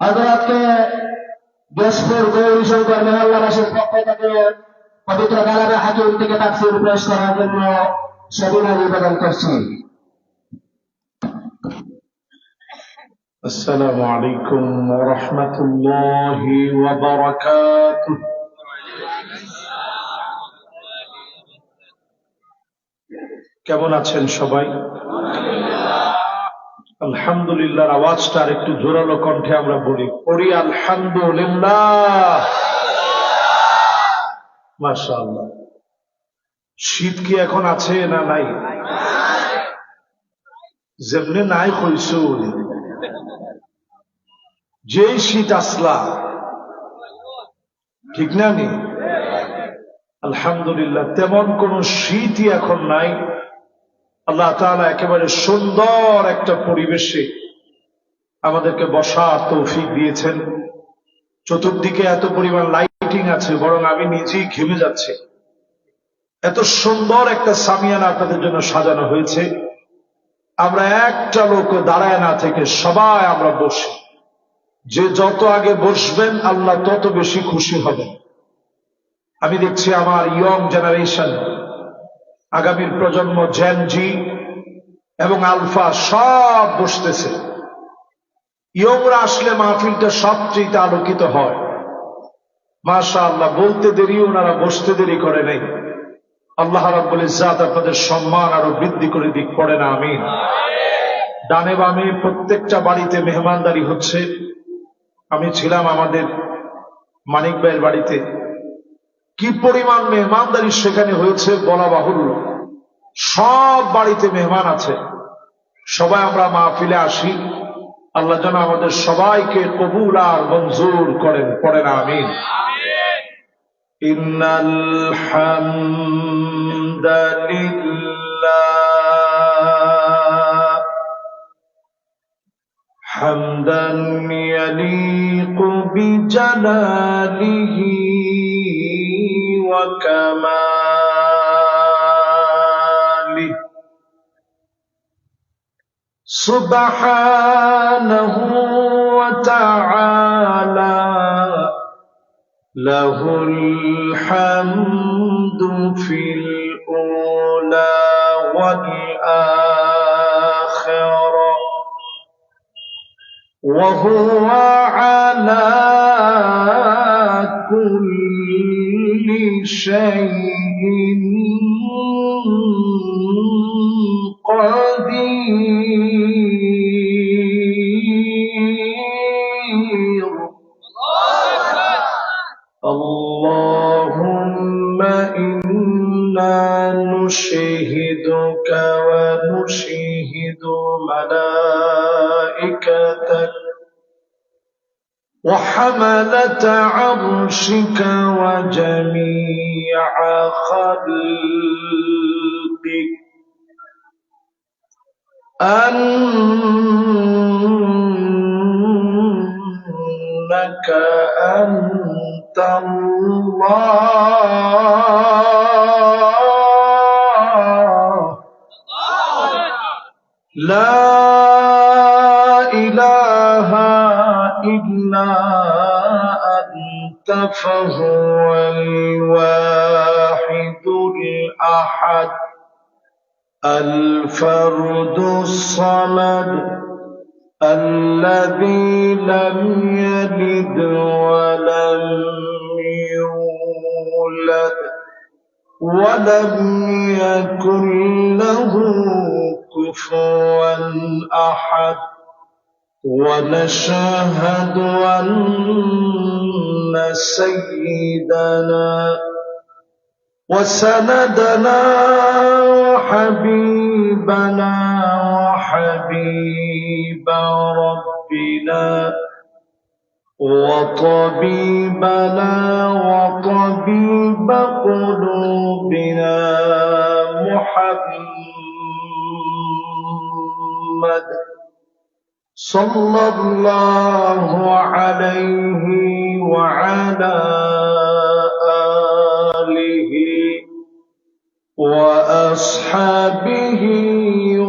হযরতকে দেশপুর গৌরী শঙ্কর মহল্লাবাসীর পক্ষ থেকে পবিত্র কালামে হাকিম থেকে তাফসীর পেশ করার জন্য সবিনয় নিবেদন করছি। السلام عليكم ورحمة الله وبركاته. কেমন আছেন সবাই? আলহামদুলিল্লাহর আওয়াজটা আর একটু জোরালো কণ্ঠে আমরা পড়ি আলহামদুলিল্লাহ। মাশাআল্লাহ। শীত কি এখন আছে না নাই? যেমনি নাই হইছে যেই শীত আসলা, ঠিক না নি? আলহামদুলিল্লাহ তেমন কোন শীতই এখন নাই। আল্লাহ তাআলা একেবারে সুন্দর একটা পরিবেশে আমাদেরকে বসার তৌফিক দিয়েছেন। চতুর্দিকে এত পরিমাণ লাইটিং আছে, বরং আমি নিজেই ঘেমে যাচ্ছি। এত সুন্দর একটা সামিয়ানা আপনাদের জন্য সাজানো হয়েছে। আমরা একটা লোক দাঁড়ায় না থেকে সবাই আমরা বসি। যে যত আগে বসবেন আল্লাহ তত বেশি খুশি হবেন। আমি দেখছি আমার ইয়ং জেনারেশন, আগামীর প্রজন্ম জেন জি এবং আলফা সব বসতেছে। ইয়ংরা আসলে মাহফিলটা সবচেয়ে আলোকিত হয়। মাশাআল্লাহ, বলতে দেরি ওনারা বসতে দেরি করে নাই। আল্লাহ রাব্বুল ইজ্জাত আপনাদের সম্মান আরো বৃদ্ধি করে দিক, পড়ে না আমিন। ডানে বামে প্রত্যেকটা বাড়িতে মেহমানদারি হচ্ছে। আমি ছিলাম আমাদের মানিক ভাইয়ের বাড়িতে, কি পরিমাণ মেহমানদারি সেখানে হয়েছে বলা বাহুল্য। সব বাড়িতে মেহমান আছে। সবাই আমরা মাহফিলে আসি। আল্লাহ যেন আমাদের সবাইকে কবুল আর মঞ্জুর করেন, পড়ে না আমিন। ইন্নাল হামদালিল্লাহ হামদান ইয়ালিকু বিজালালিহি ওয়া কামালিহি সুবহানাহু ওয়া তাআলা লাহুল হামদু ফিল উলা ওয়াল আখিরা ওয়া হুয়া আলা কুল্লি শাইইন قدير اللهم إنا نشهدك ونشهد ملائكتك وحملة عرشك وجميع خلقك أنك أنت الله لا إله إلا أنت فهو الواحد الأحد الفرد الصمد الذي لم يلد ولم يولد ولم يكن له كفوا أحد ونشهد أن سيدنا وسندنا وحبيبنا وحبيب ربنا وطبيبنا وطبيب قلوبنا محمد صلى الله عليه وعلى آله وأصحابه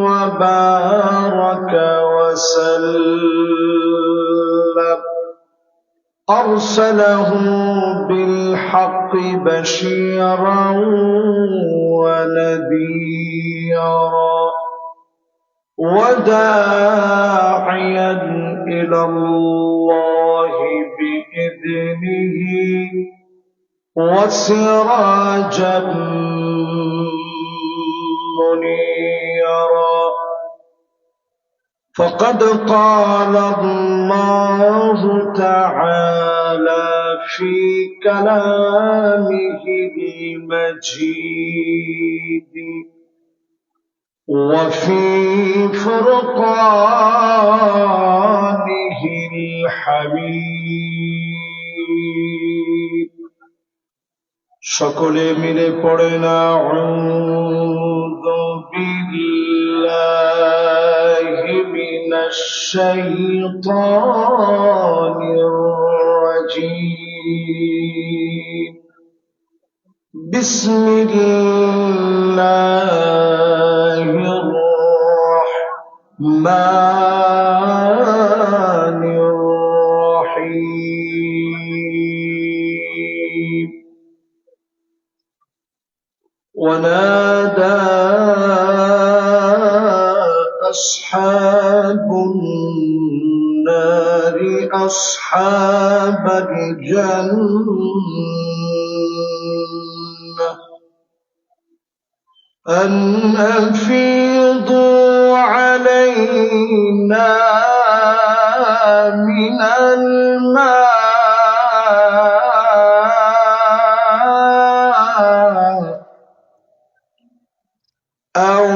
وبارك وسلم أرسله بالحق بشيرا ونذيرا وداعيا إلى الله بإذنه وسراجا منيرا فقد قال الله تعالى في كلامه المجيد وفي فرقانه الحميد সকলে মিলে পড়েন আউযু বিল্লাহি মিনাশ শাইতানির রাজীম বিসমিল্লাহির রাহমানির রাহিম ونادى أصحاب النار أصحاب الجنة أن أفيضوا علينا من الماء أو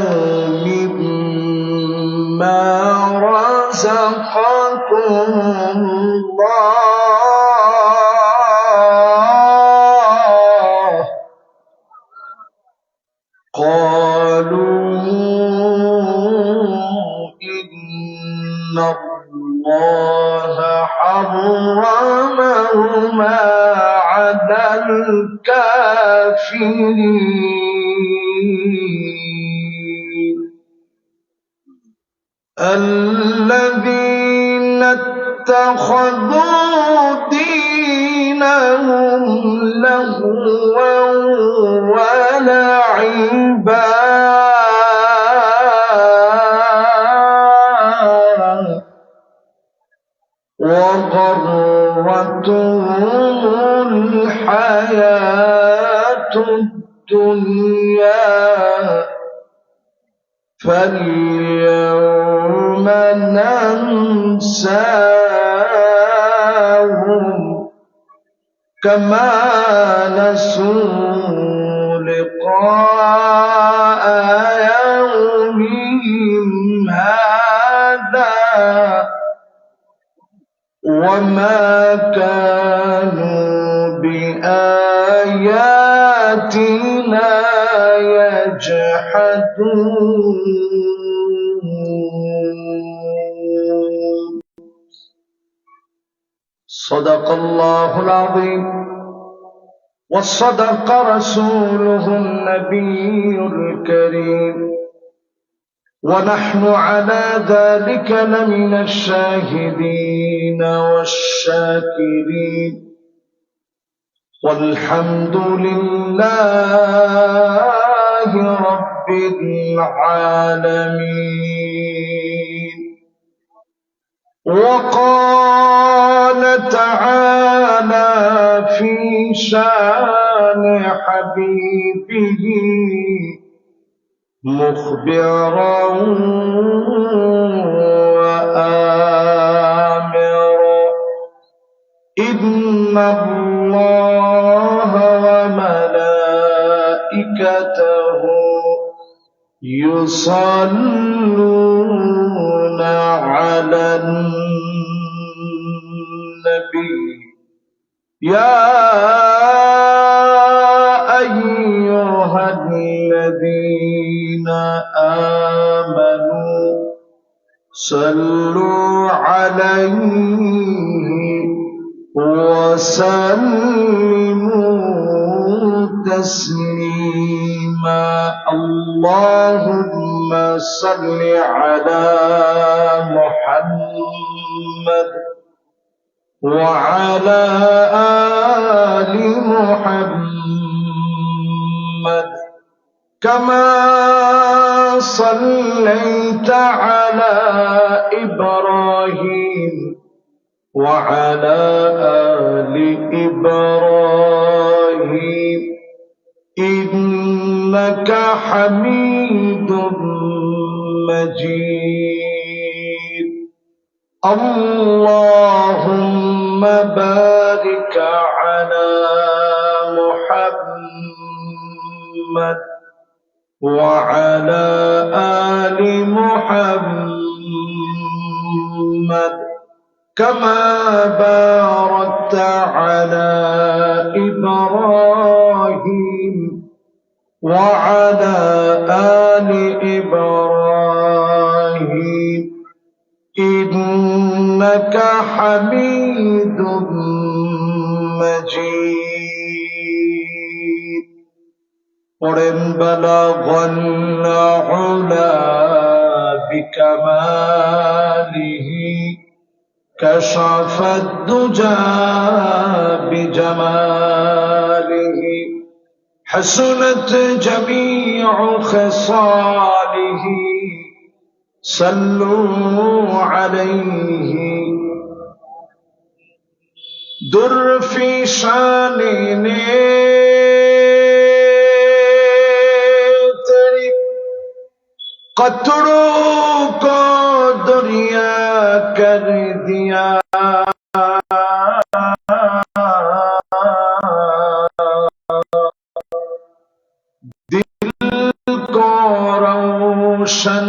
مما رزقكم الله قالوا إن الله حرمهما على الكافرين الذين اتخذوا دينهم لهوا ولعبا وغرتهم الحياة الدنيا فاليوم ننساهم كما نسوا لقاء يومهم هذا وما كانوا بآياتنا يجحدون صدق الله العظيم وصدق رسوله النبي الكريم ونحن على ذلك لمن الشاهدين والشاكرين والحمد لله رب العالمين وقال تعالى في شان حبيبه مخبرا وآمرا إن الله وملائكته يصلون على النبي يا أيها الذين آمنوا صلوا عليه وسلموا تسليما اللهم صل على محمد وعلى آل محمد كما صليت على إبراهيم وعلى آل إبراهيم إنك حميد مجيد اللهم بارك على محمد وعلى آل محمد كما باركت على إبراهيم وعلى آل إبراهيم إنك حميد مجيد ورن بلغ العلا بكماله كشف الدجى بجماله حسنت جميع خصاله صلوا عليه در في شان تیری قطروں کو دریا کر دیا روشن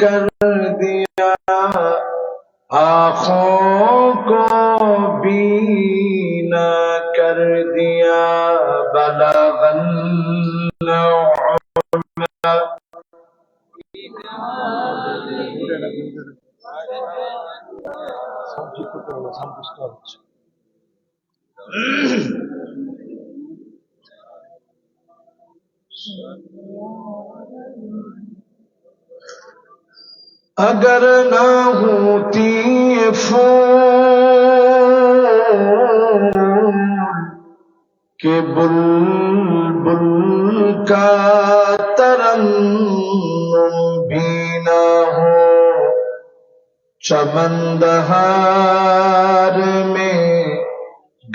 کر دیا آنکھوں کو بینا کر دیا بلغ العلا اگر نہ ہوتی یہ پھول کہ بلبل کا ترنم بھی نہ ہو چمن بہار میں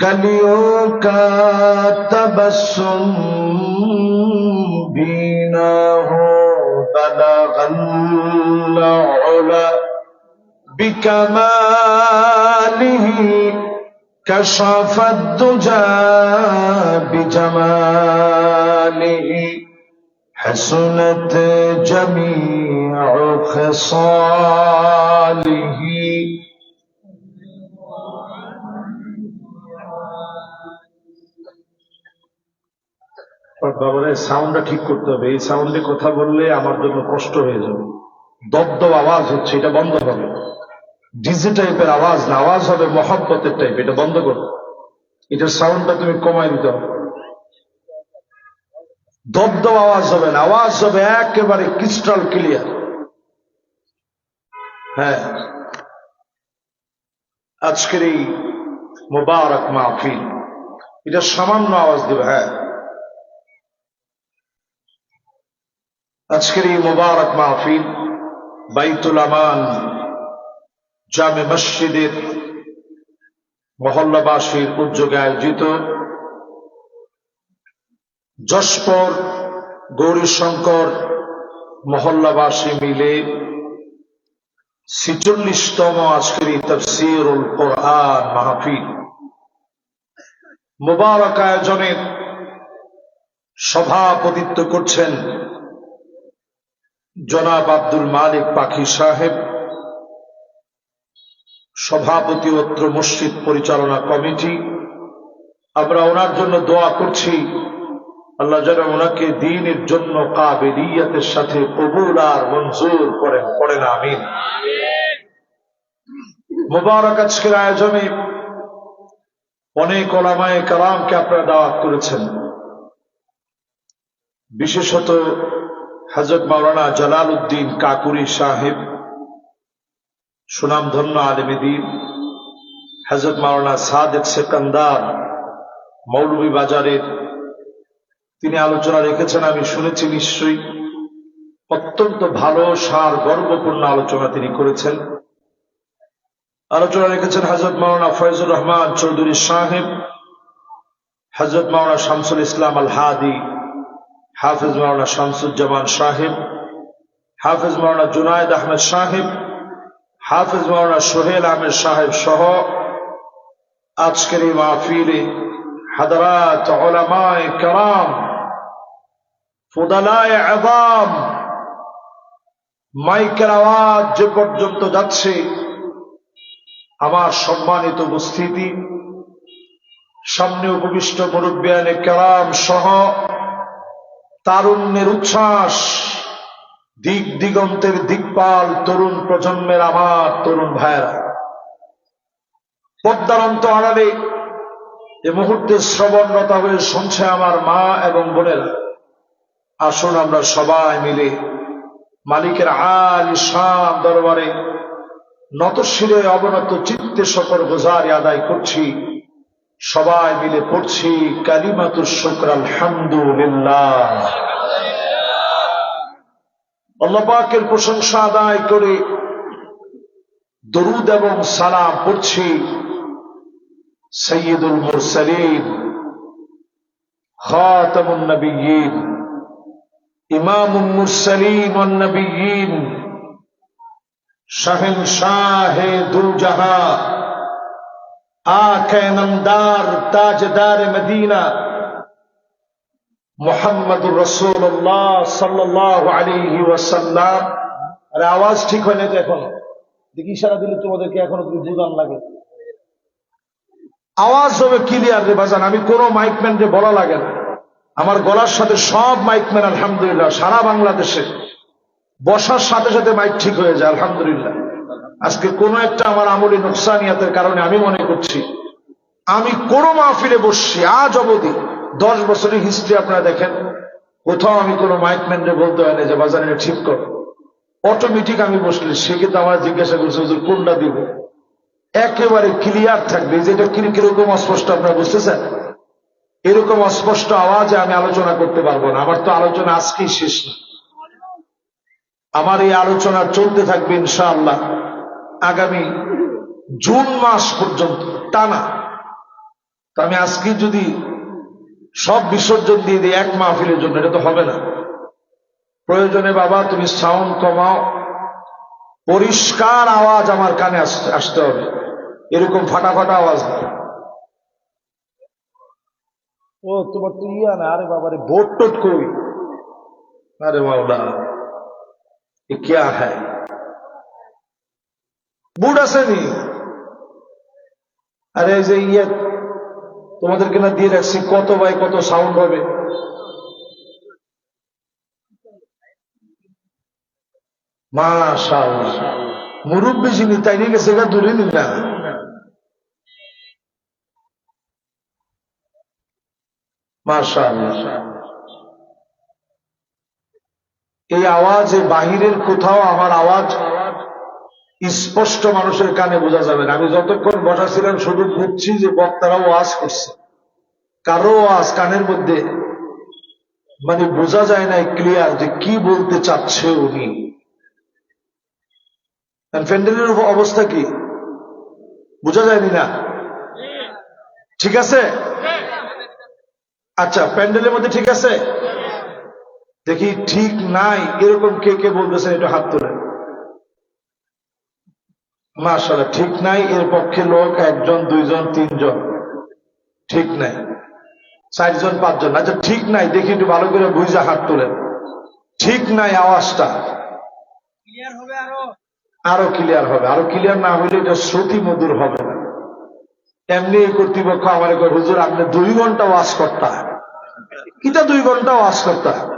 گلیوں کا تبسم بھی نہ ہو بلغ العلا بكماله كشف الدجى بجماله حسنت جميع خصاله বাবারে সাউন্ডটা ঠিক করতে হবে। এই সাউন্ডে কথা বললে আমার জন্য কষ্ট হয়ে যাবে। দবদব আওয়াজ হচ্ছে, এটা বন্ধ হবে। ডিজে টাইপের আওয়াজ না, আওয়াজ হবে মহব্বতের টাইপ, এটা বন্ধ করো। এটার সাউন্ডটা তুমি কমাই দিতে হবে। দবদব আওয়াজ হবে না, আওয়াজ হবে একেবারে ক্রিস্টাল ক্লিয়ার। হ্যাঁ, আজকের এই মুবারক মাহফিল, এটা সামান্য আওয়াজ দেবে। হ্যাঁ, আজকের এই মুবারক মাহফিল বাইতুল আমান জামে মসজিদের মহল্লাবাসীর উদ্যোগে আয়োজিত যশপুর গৌরীশঙ্কর মহল্লাবাসী মিলে ৪৬তম আজকের এই তাফসীরুল কোরআন মাহফিল মুবারক আয়োজনের সভাপতিত্ব করছেন জনাব আব্দুল মালিক পাখি সাহেব, সভাপতি অত্র মসজিদ পরিচালনা কমিটি। আমরা ওনার জন্য দোয়া করছি, আল্লাহ যেন ওনাকে দ্বীনের জন্য কাবিলিয়াতের সাথে কবুল আর মঞ্জুর করেন। পড়েন আমিন। মুবারক আজকের আয়োজনে অনেক ওলামায়ে কেরামকে আপনারা দাওয়াত করেছেন, বিশেষত হযরত মাওলানা জালাল উদ্দিন কাকুরি সাহেব, সুনামধন্য আলেমে দ্বীন, হযরত মাওলানা সাদেক সেকান্দার মৌলভী বাজারের, তিনি আলোচনা রেখেছেন। আমি শুনেছি, নিশ্চয়ই অত্যন্ত ভালো সার গর্বপূর্ণ আলোচনা তিনি করেছেন। আলোচনা রেখেছেন হযরত মাওলানা ফয়জুর রহমান চৌধুরী সাহেব, হযরত মাওলানা শামসুল ইসলাম আল হাদি, হাফেজ মাওলানা শামসুজ্জামান সাহেব, হাফেজ মাওলানা জুনায়েদ আহমেদ সাহেব, হাফেজ মাওলানা সোহেল আহমেদ সাহেব সহ আজকের এই মাহফিলে হাদারাত উলামায়ে কেরাম, ফুদালায়ে আযাম, মাইকের আওয়াজ যে পর্যন্ত যাচ্ছে, আমার সম্মানিত উপস্থিতি, সামনে উপবিষ্ট মুরব্বিয়ানে কেরাম সহ তারুণ্যের উচ্ছ্বাস, দিক দিগন্তের দিকপাল তরুণ প্রজন্মের আমার তরুণ ভাইয়েরা, পর্দার অন্তরালে এ মুহূর্তে শ্রবণরতা হয়ে শুনছে আমার মা এবং বোনেরা, আসুন আমরা সবাই মিলে মালিকের আলী শান দরবারে নতশিরে অবনত চিত্তে শকর গুজারি আদায় করছি। সবাই মিলে পড়ছি কালিমাতুশ শুকর আলহামদুলিল্লাহ। আল্লাহ পাকের প্রশংসা আদায় করে দরুদ এবং সালাম পড়ছি সাইয়্যিদুল মুরসালিন, খাতামুন নবিয়্যিন, ইমামুল মুরসালিন ওয়ান নবিয়্যিন, শাহেনশাহে দুল জাহান, আঁখে নামদার তাজদার মদিনা, মুহাম্মদুর রাসূলুল্লাহ সাল্লাল্লাহু আলাইহি ওয়াসাল্লাম। আরে আওয়াজ ঠিক হয় না তো এখন? দেখি ইশারা দিলে তোমাদেরকে এখনো বুঝান লাগে। আওয়াজ হবে ক্লিয়ার রে বাজান, আমি কোনো মাইকম্যানকে বলা লাগে না, আমার গলার সাথে সব মাইকম্যান আলহামদুলিল্লাহ সারা বাংলাদেশে বসার সাথে সাথে মাইক ঠিক হয়ে যায় আলহামদুলিল্লাহ। আজকে কোনো একটা আমার আমলি নুকসানিয়াতের কারণে আমি মনে করছি আমি কোনো মাহফিলে বসছি আজ অবধি 10 বছরের হিস্ট্রি আপনারা দেখেন, কোথাও আমি কোনো মাইকম্যানকে বলতে হয় না যে বাজার এটা ঠিক কর, অটোমেটিক আমি বসলে সে কিন্তু আমার জিজ্ঞাসা করছে হুজুর কোনটা দিব, একেবারে ক্লিয়ার থাকবে। যেটা কিরকম অস্পষ্ট আপনারা বুঝতেছেন, এরকম অস্পষ্ট আওয়াজে আমি আলোচনা করতে পারবো না। আমার তো আলোচনা আজকেই শেষ না, আমার এই আলোচনা চলতে থাকবে ইনশাআল্লাহ আগামী জুন মাস পর্যন্ত টানা। তো আমি আজকে যদি সব বিসর্জন দিয়ে দিই এক মাহফিলের জন্য, এটা তো হবে না। প্রয়োজনে বাবা তুমি সাউন্ড কমাও, পরিষ্কার আওয়াজ আমার কানে আসতে হবে, এরকম ফাটাফাটা আওয়াজ না। ও তোমার তো ইয়া না, আরে বাবারে বোট টোট কই, আরে মাওলা ये क्या है, বুট আসেনি? আরে যে ইয়ে তোমাদেরকে না দিয়ে রাখছি কত বাই কত সাউন্ড হবে, মাশাআল্লাহ। মুরব্বী যিনি তাই নিয়ে গেছে গা দূরে নি না, মাশাআল্লাহ। এই আওয়াজে বাহিরের কোথাও আমার আওয়াজ স্পষ্ট মানুষের কানে বোঝা যাবে না। আমি যতক্ষণ বসা ছিলাম শুধু বুঝছি যে বক্তারাও ওয়াজ করছে, কারো আওয়াজ কানের মধ্যে মানে বোঝা যায় না ক্লিয়ার যে কি বলতে চাচ্ছে উনি। প্যান্ডেলের অবস্থা কি বোঝা যায়নি না? ঠিক আছে, আচ্ছা প্যান্ডেলের মধ্যে ঠিক আছে, দেখি ঠিক নাই এরকম কে কে বলতেছেন একটু হাত তোলেন। মাশাআল্লাহ, ঠিক নাই এর পক্ষে লোক 1 জন 2 জন 3 জন, ঠিক নাই 4 জন 5 জন। আচ্ছা ঠিক নাই দেখি একটু ভালো করে বুঝা হাত তোলেন। ঠিক নাই আওয়াজটা আরো ক্লিয়ার হবে, আরো ক্লিয়ার না হইলে এটা শ্রুতি মধুর হবে না। এমনি কর্তৃপক্ষ আমার হুজুর আপনি 2 ঘন্টা ওয়াজ করতে হয়, কিটা 2 ঘন্টা ওয়াজ করতে হয়,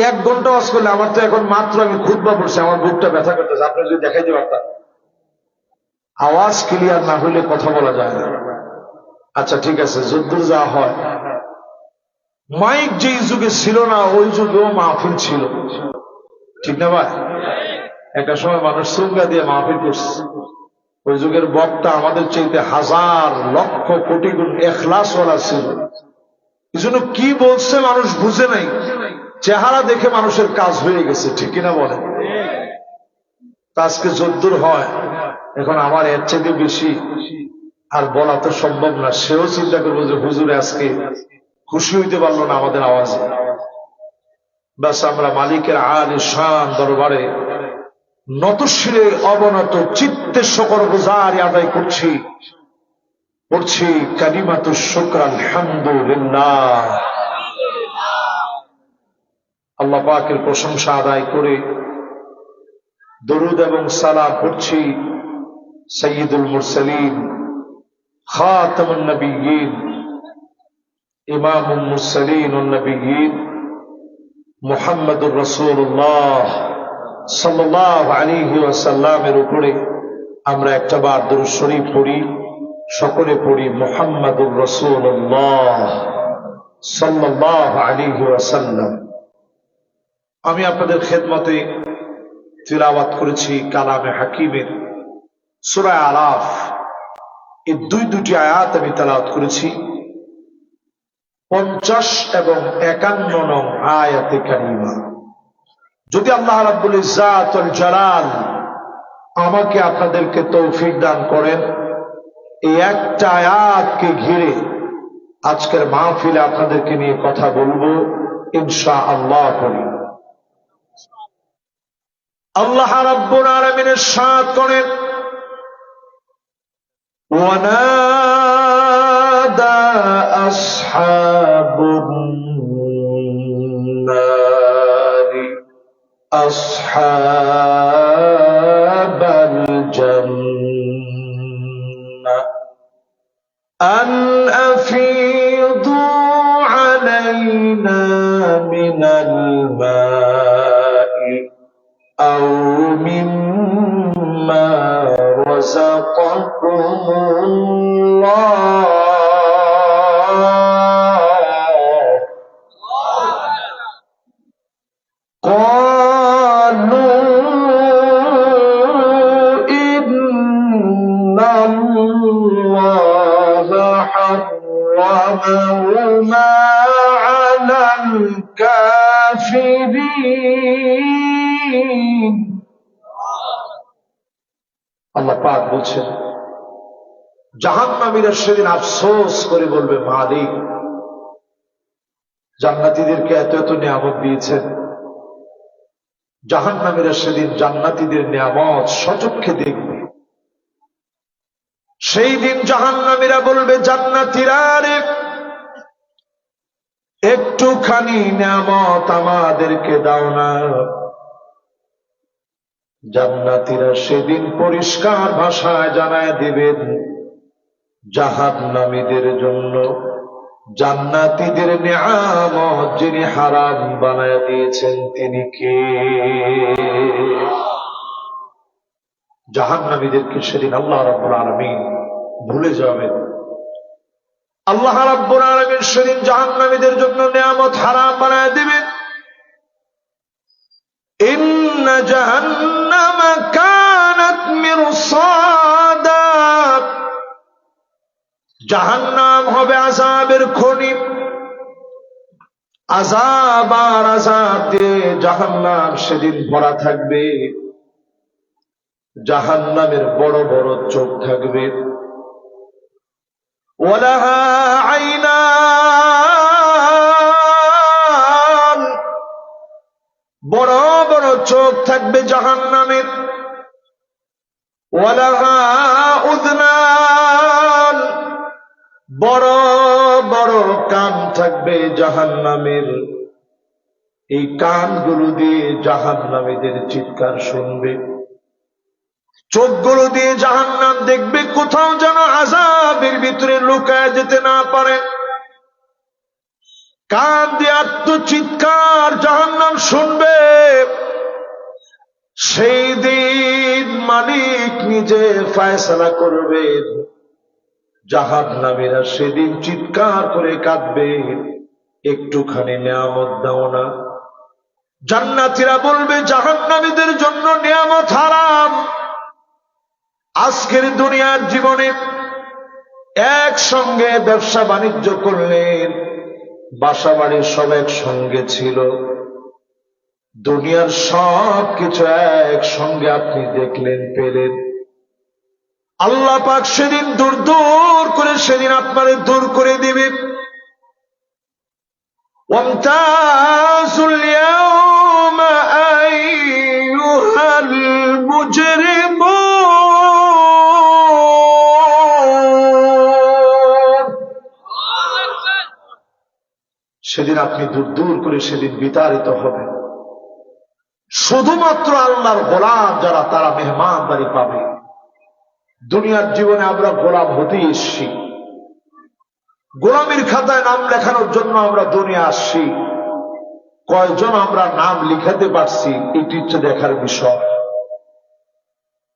1 ঘন্টা ওয়াজ করলে আমার তো এখন মাত্র আমি খুতবা পড়ছি, আমার বুকটা ব্যথা করতেছে, আপনি যদি দেখাইতে পারতাম। আওয়াজ ক্লিয়ার না হইলে কথা বলা যায় না। আচ্ছা ঠিক আছে, যদ্দূর যা হয়, মাইক যেই যুগে ছিল না ওই যুগেও মাহফিল ছিল, ঠিক না ভাই? একটা সময় মানুষ সুঙ্গা দিয়ে মাহফিল করছে, ওই যুগের বক্তা আমাদের চাইতে হাজার লক্ষ কোটি গুণ এখলাসওয়ালা ছিল। এই জন্য কি বলছে মানুষ বুঝে নাই, চেহারা দেখে মানুষের কাজ হয়ে গেছে, ঠিক কিনা বলেন? আজকে যদ্দূর হয়, এখন আমার এর চাইতে বেশি আর বলা তো সম্ভব না। সেও চিন্তা করবো যে হুজুরে আজকে খুশি হইতে পারলো না আমাদের আওয়াজে। ব্যাস আমরা মালিকের আলী শান দরবারে নতশিরে অবনত চিত্তে শকর গুজারি আদায় করছি, পড়ছি কালিমাতু শুকর আলহামদুলিল্লাহ। আল্লাহ পাকের প্রশংসা আদায় করে দরুদ এবং সালাম পড়ছি সাইয়্যিদুল মুরসালিন খাতামুন নবিয়্যিন ইমামুল মুরসালিন ওয়ান নবিয়্যিন মুহাম্মদুর রাসূলুল্লাহ সাল্লাল্লাহু আলাইহি ওয়াসাল্লামের উপরে আমরা একটা বার দরুদ শরীফ পড়ি। সকলে পড়ি মুহাম্মদুর রাসূলুল্লাহ সাল্লাল্লাহু আলাইহি ওয়াসাল্লাম। আমি আপনাদের খেদমতে তিলাওয়াত করেছি কালামে হাকিমের সূরা আরাফ, এই দুটি আয়াত আমি তেলাওয়াত করেছি। 50 এবং 51 নং আয়াতে কারিমা। যদি আল্লাহ রাব্বুল ইজ্জাত ওয়াল জালাল আমাকে আপনাদেরকে তৌফিক দান করেন, এই একটা আয়াতকে ঘিরে আজকের মাহফিলে আপনাদেরকে নিয়ে কথা বলবো ইনশাআল্লাহ। আল্লাহ রাব্বুল আলামিন ইরশাদ করেন, ওয়ানাদা আসহাবুন নারি আসহাবাল জান্নাহ আন আফীদু আলাইনা মিনাল মাই أو مما رزقكم الله قالوا إن الله حرمهما على الكافرين। আল্লাহ পাক বলছেন, জাহান্নামীরা সেদিন আফসোস করে বলবে, মালিক জান্নাতীদেরকে এত এত নিয়ামত দিয়েছেন। জাহান্নামীরা সেদিন জান্নাতীদের নিয়ামত সচক্ষে দেখবে। সেই দিন জাহান্নামীরা বলবে, জান্নাতীরা রে একটুখানি নিয়ামত আমাদেরকে দাও না। জান্নাতীরা সেদিন পরিষ্কার ভাষায় জানায় দিবেন, জাহান্নামীদের জন্য জান্নাতীদের নিয়ামত যিনি হারাম বানায় দিয়েছেন তিনি কে? জাহান্নামীদেরকে সেদিন আল্লাহ রাব্বুল আলামিন ভুলে যাবেন। আল্লাহ রাব্বুল আলামিন সেদিন জাহান্নামীদের জন্য নিয়ামত হারাম বানায় দিবেন। ইন্না জাহান্নামা কানাত মিরসাদা, জাহান্নাম হবে আযাবের খনি। আযাব আর আযাব দিয়ে জাহান্নাম সেদিন ভরা থাকবে। জাহান্নামের বড় বড় চোখ থাকবে। ওয়ালাহা আইনান, বড় বড় চোখ থাকবে জাহান্নামের। ওয়ালাহা উযনান, বড় বড় কান থাকবে জাহান্নামের। এই কানগুলো দিয়ে জাহান্নামীদের চিৎকার শুনবে। চোখগুলো দিয়ে জাহান্নাম দেখবে, কোথাও যেন আযাবের ভিতরে লুকায় যেতে না পারে। কান দিয়ে আত্মচিৎকার জাহান্নাম শুনবে। সেই দিন মালিক নিজে ফয়সালা করবেন। জাহান্নামীরা সেদিন চিৎকার করে কাঁদবে, একটুখানি নিয়ামত দাও না। জান্নাতীরা বলবে, জাহান্নামীদের জন্য নিয়ামত হারাম। আজকের দুনিয়ার জীবনে একসঙ্গে ব্যবসা বাণিজ্য করলেন, বাসা বাড়ির সব একসঙ্গে ছিল, দুনিয়ার সব কিছু একসঙ্গে আপনি দেখলেন, পেলেন। আল্লাহ পাক সেদিন দূর দূর করে সেদিন আপনারে দূর করে দিবে। ওয়ামতাজুল ইয়াওমা আইয়ুহাল মুজরিমুন। সেদিন আপনি দূর দূর করে সেদিন বিতাড়িত হবেন। শুধুমাত্র আল্লাহর গোলাম যারা তারা মেহমানদারি পাবে। দুনিয়ার জীবনে আমরা গোলাম হতেই এসছি, গোলামির খাতায় নাম লেখানোর জন্য আমরা দুনিয়া আসছি। কয়জন আমরা নাম লিখাতে পারছি এটি হচ্ছে দেখার বিষয়।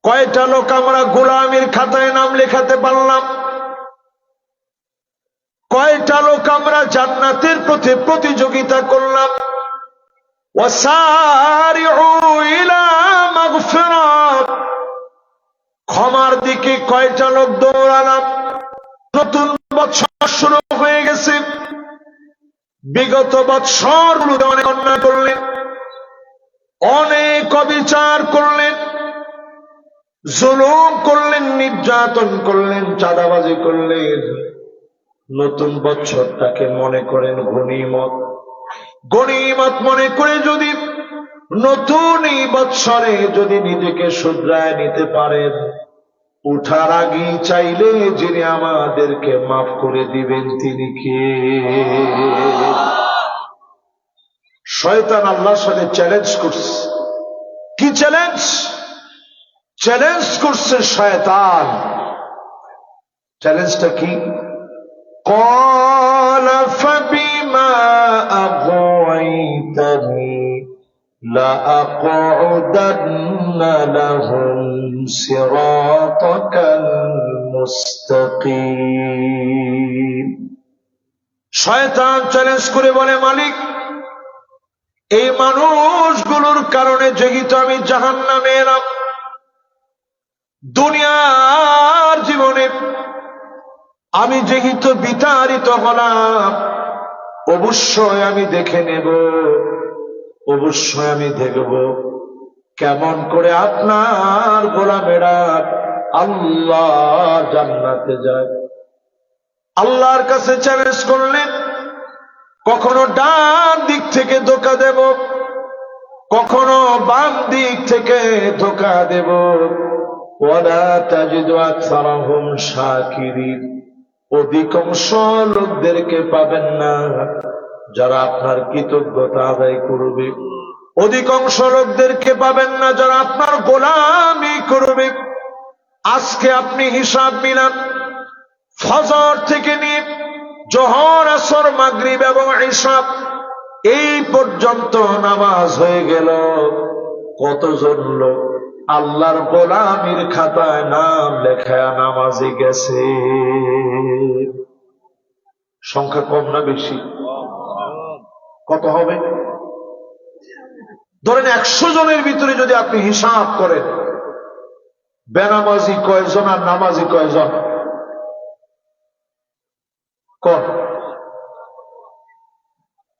কয়টা লোক আমরা গোলামির খাতায় নাম লেখাতে পারলাম? কয়টা লোক আমরা জান্নাতের প্রতি প্রতিযোগিতা করলাম? ওয়াসারিউ ইলা মাগফিরাত, ক্ষমার দিকে কয়টা লোক দৌড়ালাম? নতুন বৎসর শুরু হয়ে গেছে, বিগত বৎসরগুলোতে অনেক অন্যায় করলেন, অনেক অবিচার করলেন, জুলুম করলেন, নির্যাতন করলেন, চাঁদাবাজি করলেন। নতুন বৎসরটাকে মনে করেন গনিমত। গনিমত মনে করে যদি নতুন এই বৎসরে যদি নিজেকে শুধরায় নিতে পারেন, উঠার আগে চাইলে যিনি আমাদেরকে মাফ করে দিবেন তিনি কে? শয়তান আল্লাহর সাথে চ্যালেঞ্জ করছে। কি চ্যালেঞ্জ? চ্যালেঞ্জ করছে শয়তান। চ্যালেঞ্জটা কি? قال فبما أغويتني لأقعدن لهم صراطك المستقيم। শয়তান চ্যালেঞ্জ করে বলে, মালিক, এই মানুষগুলোর কারণে যেহেত আমি জাহান্নামে এলাম, দুনিয়ার জীবনে আমি যেহেতু বিতাড়িত হলাম, অবশ্যই আমি দেখে নেব, অবশ্যই আমি দেখব কেমন করে আপনার গোলামেরা আল্লাহ জান্নাতে যায়। আল্লাহর কাছে চ্যালেঞ্জ করলেন, কখনো ডান দিক থেকে ধোঁকা দেব, কখনো বাম দিক থেকে ধোঁকা দেব। ওয়ালা তাজিদু আকসারাহুম শাকিরিন, অধিকাংশ লোকদেরকে পাবেন না যারা আপনার কৃতজ্ঞতা আদায় করবে, অধিকাংশ লোকদেরকে পাবেন না যারা আপনার গোলামি করবে। আজকে আপনি হিসাব মিলান, ফজর থেকে নিয়ে জোহর, আসর, মাগরিব এবং ইশা এই পর্যন্ত নামাজ হয়ে গেল, কতজন লোক আল্লাহর গোলামির খাতায় নাম লেখায় নামাজে গেছে? সংখ্যা কম না বেশি? কত হবে? ধরেন 100 জনের ভিতরে যদি আপনি হিসাব করেন, বেনামাজি কয়জন আর নামাজি কয়জন? কত?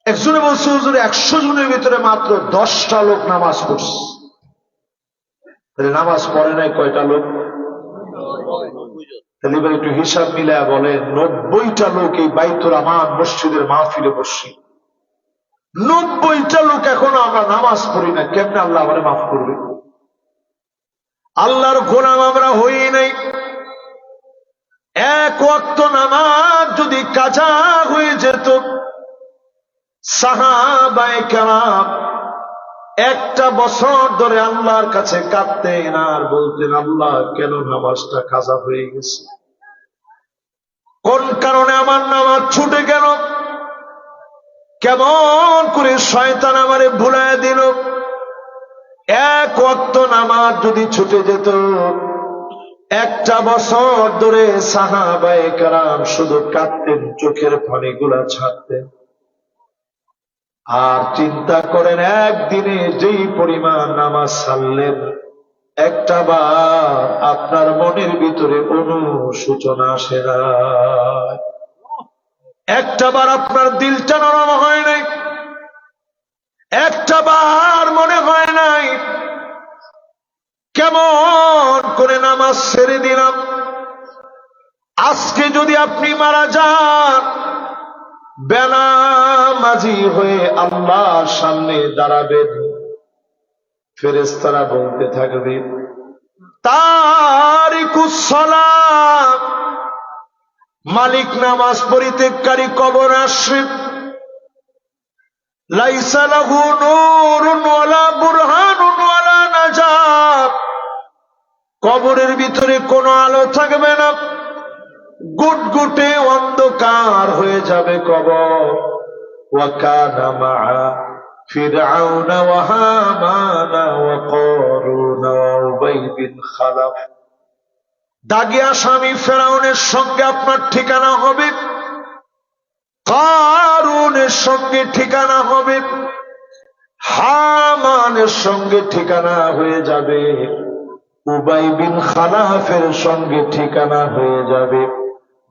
একজনে বলছে হুজুর 100 জনের ভিতরে মাত্র 10টা লোক নামাজ পড়ছে। তাহলে নামাজ পড়ে নাই কয়টা লোক? তাহলে এবার একটু হিসাব মিলায় বলেন, 90টা লোক এই বাইতুল আমান মসজিদের মাহফিলে বসছি, 90টা লোক এখনো আমরা নামাজ পড়ি না, কেমনে আল্লাহ আমাদের মাফ করবে? আল্লাহর গোলাম আমরা হই নাই। এক ওয়াক্ত নামাজ যদি কাজা হয়ে যেত, সাহাবায়ে কেরাম একটা বছর ধরে আল্লাহর কাছে কাঁদতেন আর বলতেন, আল্লাহ কেন নামাজটা কাজা হয়ে গেছে? কোন কারণে আমার নামাজ ছুটে গেল? কেমন করে শয়তান আমারে ভুলায় দিল? এক ওয়াক্ত নামাজ যদি ছুটে যেত, একটা বছর ধরে সাহাবায়ে কেরাম শুধু কাঁদতেন, চোখের পানিগুলা ছাড়তেন। আর চিন্তা করেন, একদিনে যেই পরিমাণ নামাজ ছাড়লেন, একটা বার আপনার মনের ভিতরে অনুশোচনা আসে না, একটা বার আপনার দিলটা নরম হয় নাই, একটা বার মনে হয় নাই কেমন করে নামাজ ছেড়ে দিলাম। আজকে যদি আপনি মারা যান, বেনামাজি হয়ে আল্লাহর সামনে দাঁড়াবেন, ফেরেশতারা বলতে থাকবে তারিকুস সালাত, মালিক নামাজ পরিত্যাগকারী কবর আসবে, লাইসা লাহু নূরুন ওয়ালা বুরহানুন ওয়ালা নাজাত, কবরের ভিতরে কোনো আলো থাকবে না, গুটগুটে অন্ধকার হয়ে যাবে কবর। ওয়া কানা মাআ ফিরআউনা ওয়া হামানা ওয়া কারুনা ওয়া উবাই বিন খালাফ, দাগী আসামি ফেরাউনের সঙ্গে আপনার ঠিকানা হবে, কারুনের সঙ্গে ঠিকানা হবে, হামানের সঙ্গে ঠিকানা হয়ে যাবে, উবাই বিন খালাফের সঙ্গে ঠিকানা হয়ে যাবে।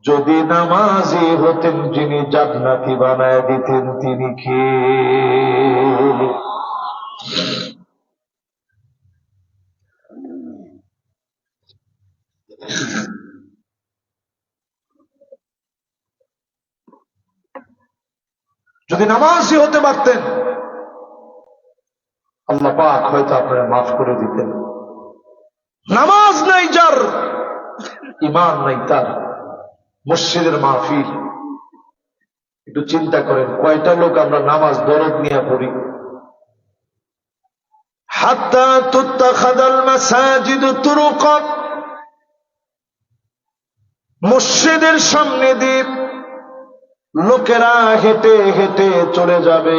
যদি নামাজি হতেন, যিনি জান্নাতি বানায় দিতেন তিনি কে? যদি নামাজি হতে পারতেন, আল্লাহ পাক হয়তো আপনারা মাফ করে দিতেন। নামাজ নাই যার, ঈমান নাই তার, মসজিদের মাহফিল, একটু চিন্তা করেন কয়টা লোক আমরা নামাজ দরদ নিয়ে পড়ি। হাত্তা তুত্তাখাদাল মাসাজিদু তুরুকাত, মসজিদের সামনে দিয়ে লোকেরা হেঁটে হেঁটে চলে যাবে,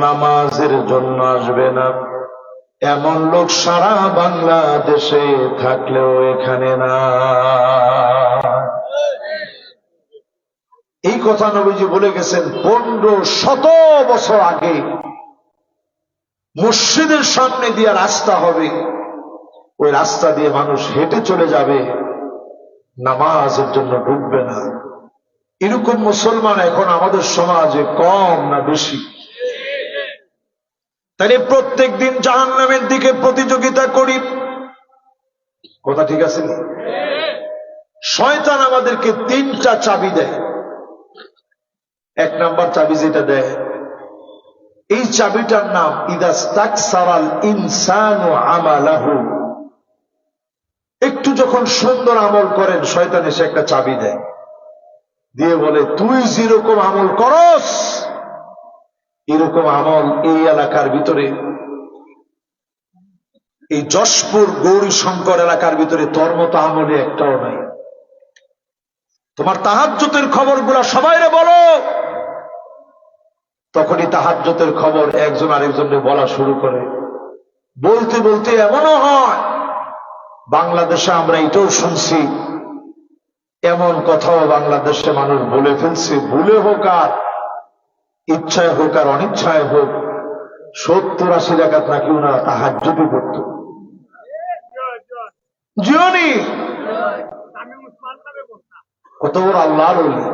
নামাজের জন্য আসবে না। এমন লোক সারা বাংলাদেশে থাকলেও এখানে না। এই কথা নবীজি বলে গেছেন 1500 বছর আগে। মসজিদের সামনে দিয়ে রাস্তা হবে, ওই রাস্তা দিয়ে মানুষ হেঁটে চলে যাবে, নামাজের জন্য ঢুকবে না। এরকম মুসলমান এখন আমাদের সমাজে কম না বেশি? তাই প্রত্যেক দিন জাহান্নামের দিকে প্রতিযোগিতা করি, কথা ঠিক আছে? শয়তান আমাদেরকে 3টা চাবি দেয়। 1 নাম্বার চাবি যেটা দেয়, এই চাবিটার নাম ইদাস্তাকসারাল ইনসানু আমালাহু। একটু যখন সুন্দর আমল করেন, শয়তান এসে একটা চাবি দেয়, দিয়ে বলে তুই যেরকম আমল করস, এরকম আমল এই এলাকার ভিতরে, এই যশপুর গৌরী শঙ্কর এলাকার ভিতরে তোর মতো আমলে একটাও নাই। তোমার তাহাজ্জুদের খবরগুলা সবাইরে বলো। তখনই তাহাজ্জুদের খবর একজন আরেকজনকে বলা শুরু করে। বলতে বলতে এমনও হয়, বাংলাদেশে আমরা এটাও শুনছি, এমন কথাও বাংলাদেশে মানুষ বলে ফেলছে, ভুলে হোক আর ইচ্ছায় হোক আর অনিচ্ছায় হোক, 70-80 রাকাত নাকি ওনারা তাহাজ্জুদই পড়ত। জিওনি কত বড় আল্লাহর ওলি।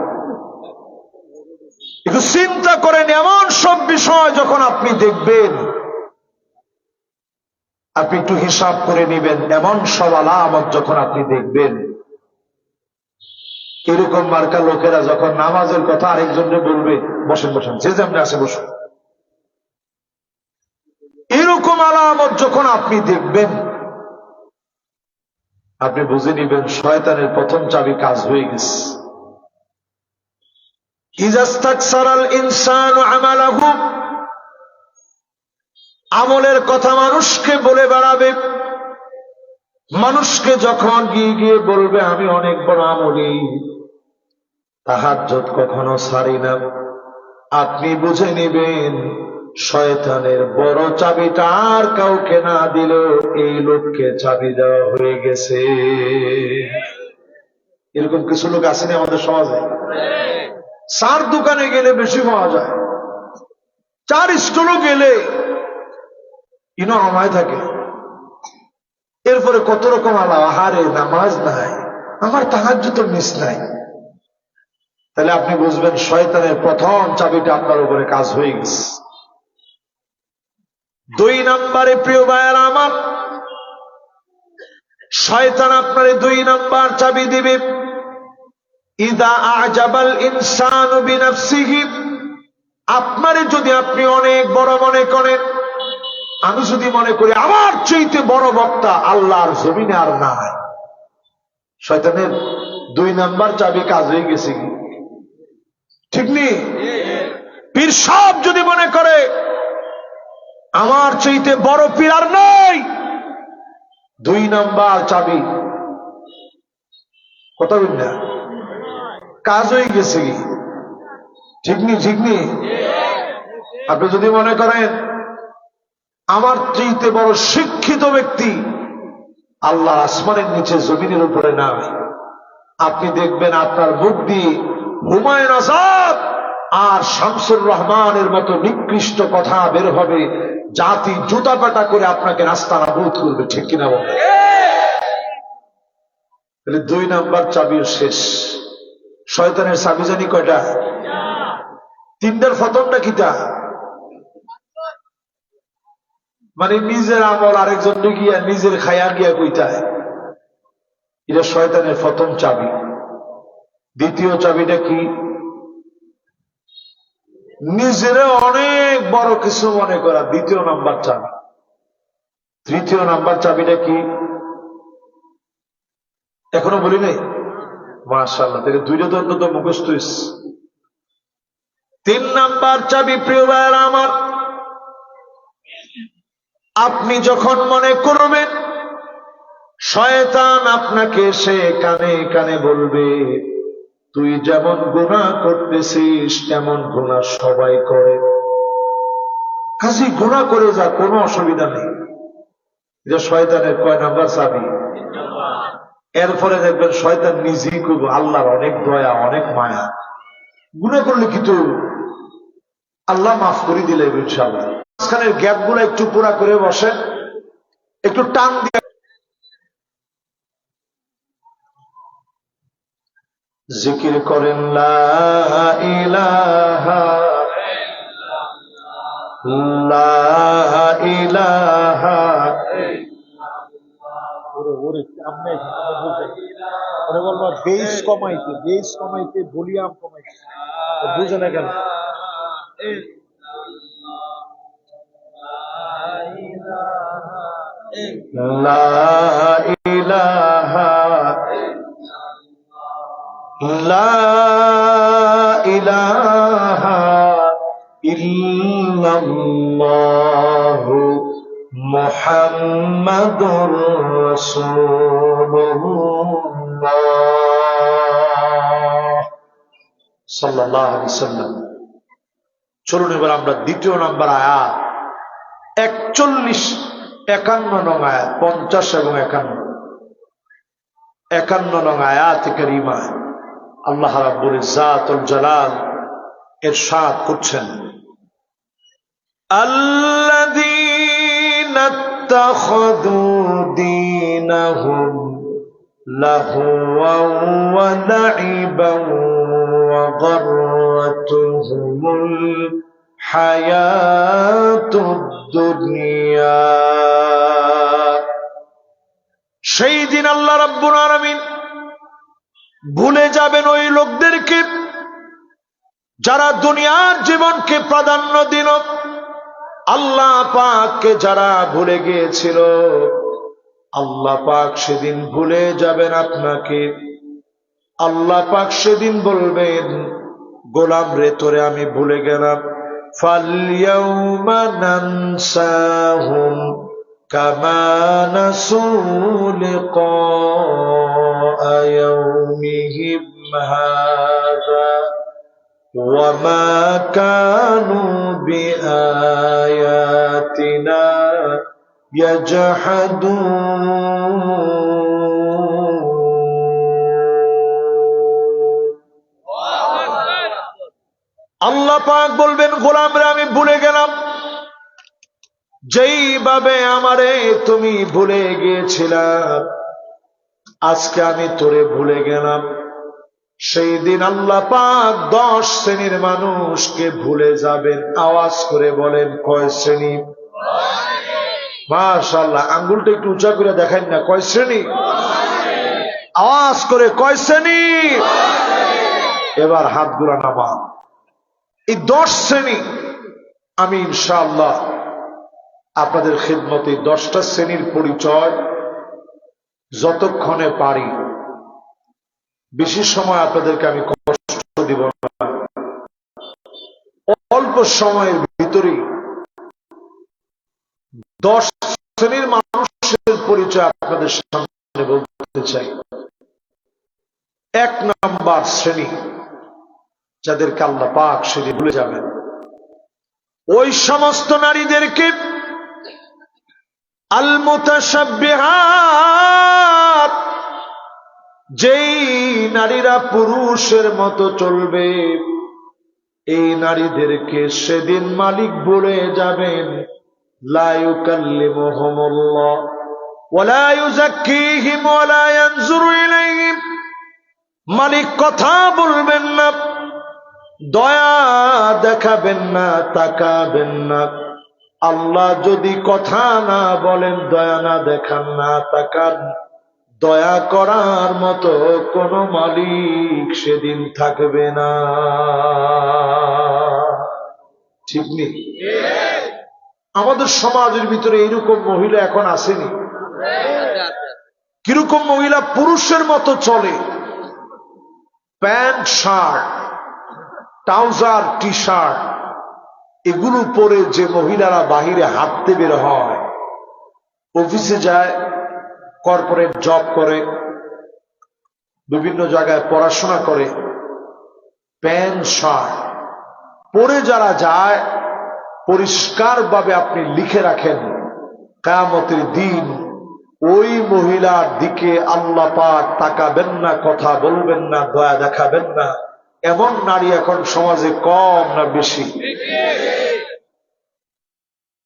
একটু চিন্তা করেন, এমন সব বিষয় যখন আপনি দেখবেন, আপনি একটু হিসাব করে নেবেন, এমন সব আলামত যখন আপনি দেখবেন, এরকম মার্কা লোকেরা যখন নামাজের কথা আরেকজনকে বলবে, বসেন বসেন, যে যেমন আসে বসুন, এরকম আলামত যখন আপনি দেখবেন, আপনি বুঝে নিবেন শয়তানের প্রথম চাবি কাজ হয়ে গেছে। ইজাস্তাকসারাল ইনসানু আমালাহু, আমলের কথা মানুষকে বলে বেড়াবে, মানুষকে যখন গিয়ে গিয়ে বলবে আমি অনেক বড় আমলি, তাহাজ্জুদ কখনো ছাড়ি না, আপনি বুঝে নিবেন শয়তানের বড় চাবিটা আর কাউকে না দিলেও এই লোককে চাবি দেওয়া হয়ে গেছে। এরকম কিছু লোক আসেনি আমাদের সমাজে? চার দোকানে গেলে বেশি পাওয়া যায়, 4 স্টলও গেলে ইনো আমায় থাকে, এরপরে কত রকম আল্লাহ, আহারে নামাজ নাই, আমার তাহাজ্জুদ তো মিস নাই। তাহলে আপনি বুঝবেন শয়তানের প্রথম চাবিটা আপনার উপরে কাজ হয়ে গেছে। 2 নম্বরে প্রিয় ভাইয়েরা আমার, শয়তান আপনারে 2 নম্বর চাবি দিবে, ইদা আজাবাল ইনসানু বিনাফসিহি, আপনারে যদি আপনি অনেক বড় মনে করেন, আমি যদি মনে করি আমার চাইতে বড় বক্তা আল্লাহর জমিনে আর নাই, শয়তানের 2 নম্বর চাবি কাজ হয়ে গেছে কি ঠিক নেই? পীর সাহেব যদি মনে করে আমার চাইতে বড় পীর আর নাই, 2 নম্বর চাবি কথা বল না, কাজ হয়ে গেছে কি ঠিক নেই? ঠিক নেই? আপনি যদি মনে করেন আমার চাইতে বড় শিক্ষিত ব্যক্তি আল্লাহ আসমানের নিচে জমিনের উপরে নাই, আপনি দেখবেন আপনার মুখ দিয়ে হুমায়ুন আজাদ আর শামসুর রহমানের মতো নিকৃষ্ট কথা বের হবে, জাতি জুতা পাটা করে আপনাকে রাস্তা নাবুদ করবে, ঠিক কিনা বলেন? তাহলে 2 নম্বর চাবিও শেষ। শয়তানের চাবি জানি কয়টা? 3টার প্রথমটা কিটা? মানে নিজের আমল আরেকজন গিয়া নিজের খায়া গিয়া কইতায়, এটা শয়তানের প্রথম চাবি। দ্বিতীয় চাবিটা কি? নিজেরা অনেক বড় কিছু মনে করা, 2য় নাম্বার চাবি। 3য় নাম্বার চাবিটা কি এখনো বলি নাই? মাশাআল্লাহ, তাহলে 2টা তো অন্তত মুখস্থ হইছে। 3 নাম্বার চাবি প্রিয় ভাইয়েরা আমার, আপনি যখন মনে করবেন শয়তান আপনাকে সে কানে কানে বলবে তুই যেমন গুনাহ করতেছিস তেমন গুনাহ সবাই করে, কাজী গুনাহ করে যা, কোনো অসুবিধা নেই, এটা শয়তানের কয় নাম্বার চাবি? এরপরে দেখবেন শয়তান নিজেই করবো আল্লাহর অনেক দয়া অনেক মায়া, গুনাহ করলে কিন্তু আল্লাহ মাফ করে দিলে ইনশাআল্লাহ। মাঝখানের গ্যাপ গুলো একটু পুরা করে বসেন, একটু টান দিয়ে জিকির করেন, লা ইলাহা লা ইলাহা। ওরে সামনে ওরে বলবো বেস কমাইতে ভলিউম কমাইতে, বুঝে না কেন? লা ইলাহা লা ইলাহা ইল্লাল্লাহু মুহাম্মাদুর রাসূলুল্লাহ সাল্লাল্লাহু আলাইহি ওয়াসাল্লাম। চলুন এবার আমরা 2য় নাম্বার আয়াত 41, 51 নং আয়াত, 50 এবং 51 নং আয়াত কারীমা আল্লাহ রাব্বুল ইজ্জাতুল জালাল ইরশাদ করছেন, আল্লাযীনা ইত্তাখাযু দীনাহুম লাহওয়ান ওয়া লা'iবান ওয়া গাররাতুহুমুল হায়াতুদ দুনিয়া। সেই দিন আল্লাহ রাব্বুল আলামিন ভুলে যাবেন ওই লোকদেরকে যারা দুনিয়ার জীবনকে প্রাধান্য দিল, আল্লাহ পাককে যারা ভুলে গিয়েছিল, আল্লাহ পাক সেদিন ভুলে যাবেন আপনাকে। আল্লাহ পাক সেদিন বলবেন, গোলাম রে তোরে আমি ভুলে গেলাম, ফালইয়াউমা নানসাহুম কামা নাসু লিকা ইয়াউমিহিম হাযা ওয়া মা কানু বিআয়াতিনা ইয়াজহাদুন। আল্লাহ পাক বলবেন, গোলামরা আমি ভুলে গেলাম যেইভাবে আমারে তুমি ভুলে গিয়েছিলাম, আজকে আমি তোরে ভুলে গেলাম। সেই দিন আল্লাহ পাক 10 শ্রেণীর মানুষকে ভুলে যাবেন। আওয়াজ করে বলেন কয় শ্রেণী? মাশাআল্লাহ, আঙ্গুলটা একটু উঁচা করে দেখান না, কয় শ্রেণী? আওয়াজ করে কয় শ্রেণী? এবার হাতগুলো নামান। এই 10 শ্রেণী আমি ইনশাআল্লাহ আপনাদের খিদমতে 10টা শ্রেণীর পরিচয় যতক্ষণে পারি, বেশি সময় আপনাদেরকে আমি কষ্ট দিব না, অল্প সময়ের ভিতরেই 10 শ্রেণীর মানুষের পরিচয় আপনাদের সামনে বলতে চাই। 1 নাম্বার শ্রেণী, যাদেরকে আল্লাহ পাক সেদিন ভুলে যাবেন, ওই সমস্ত নারীদেরকে আল মুতাশাব্বিহাত, যেই নারীরা পুরুষের মতো চলবে, এই নারীদেরকে সেদিন মালিক বলে যাবেন, লা ইউকাল্লিমুহুমুল্লাহ ওয়ালা ইউযাক্কিহিম ওয়ালা ইয়ানজুরু ইলাইহিম। মালিক কথা বলবেন না, দয়া দেখাবেন না, তাকাবেন না। আল্লাহ যদি কথা না বলেন, দয়া না দেখান, না তাকান, দয়া করার মতো কোন মালিক সেদিন থাকবে না। ঠিক নেই? আমাদের সমাজের ভিতরে এরকম মহিলা এখন আসেনি? কিরকম মহিলা পুরুষের মতো চলে, pant shirt, trouser, T shirt, এগুলো পরে যে মহিলারা বাহিরে হাঁটতে বের হয়, অফিসে যায়, কর্পোরেট জব করে, বিভিন্ন জায়গায় পড়াশোনা করে, প্যান্ট শার্ট পরে যারা যায়, পরিষ্কারভাবে আপনি লিখে রাখেন, কিয়ামতের দিন ওই মহিলার দিকে আল্লাহ পাক তাকাবেন না, কথা বলবেন না, দয়া দেখাবেন না। এমন নারী এখন সমাজে কম না বেশি?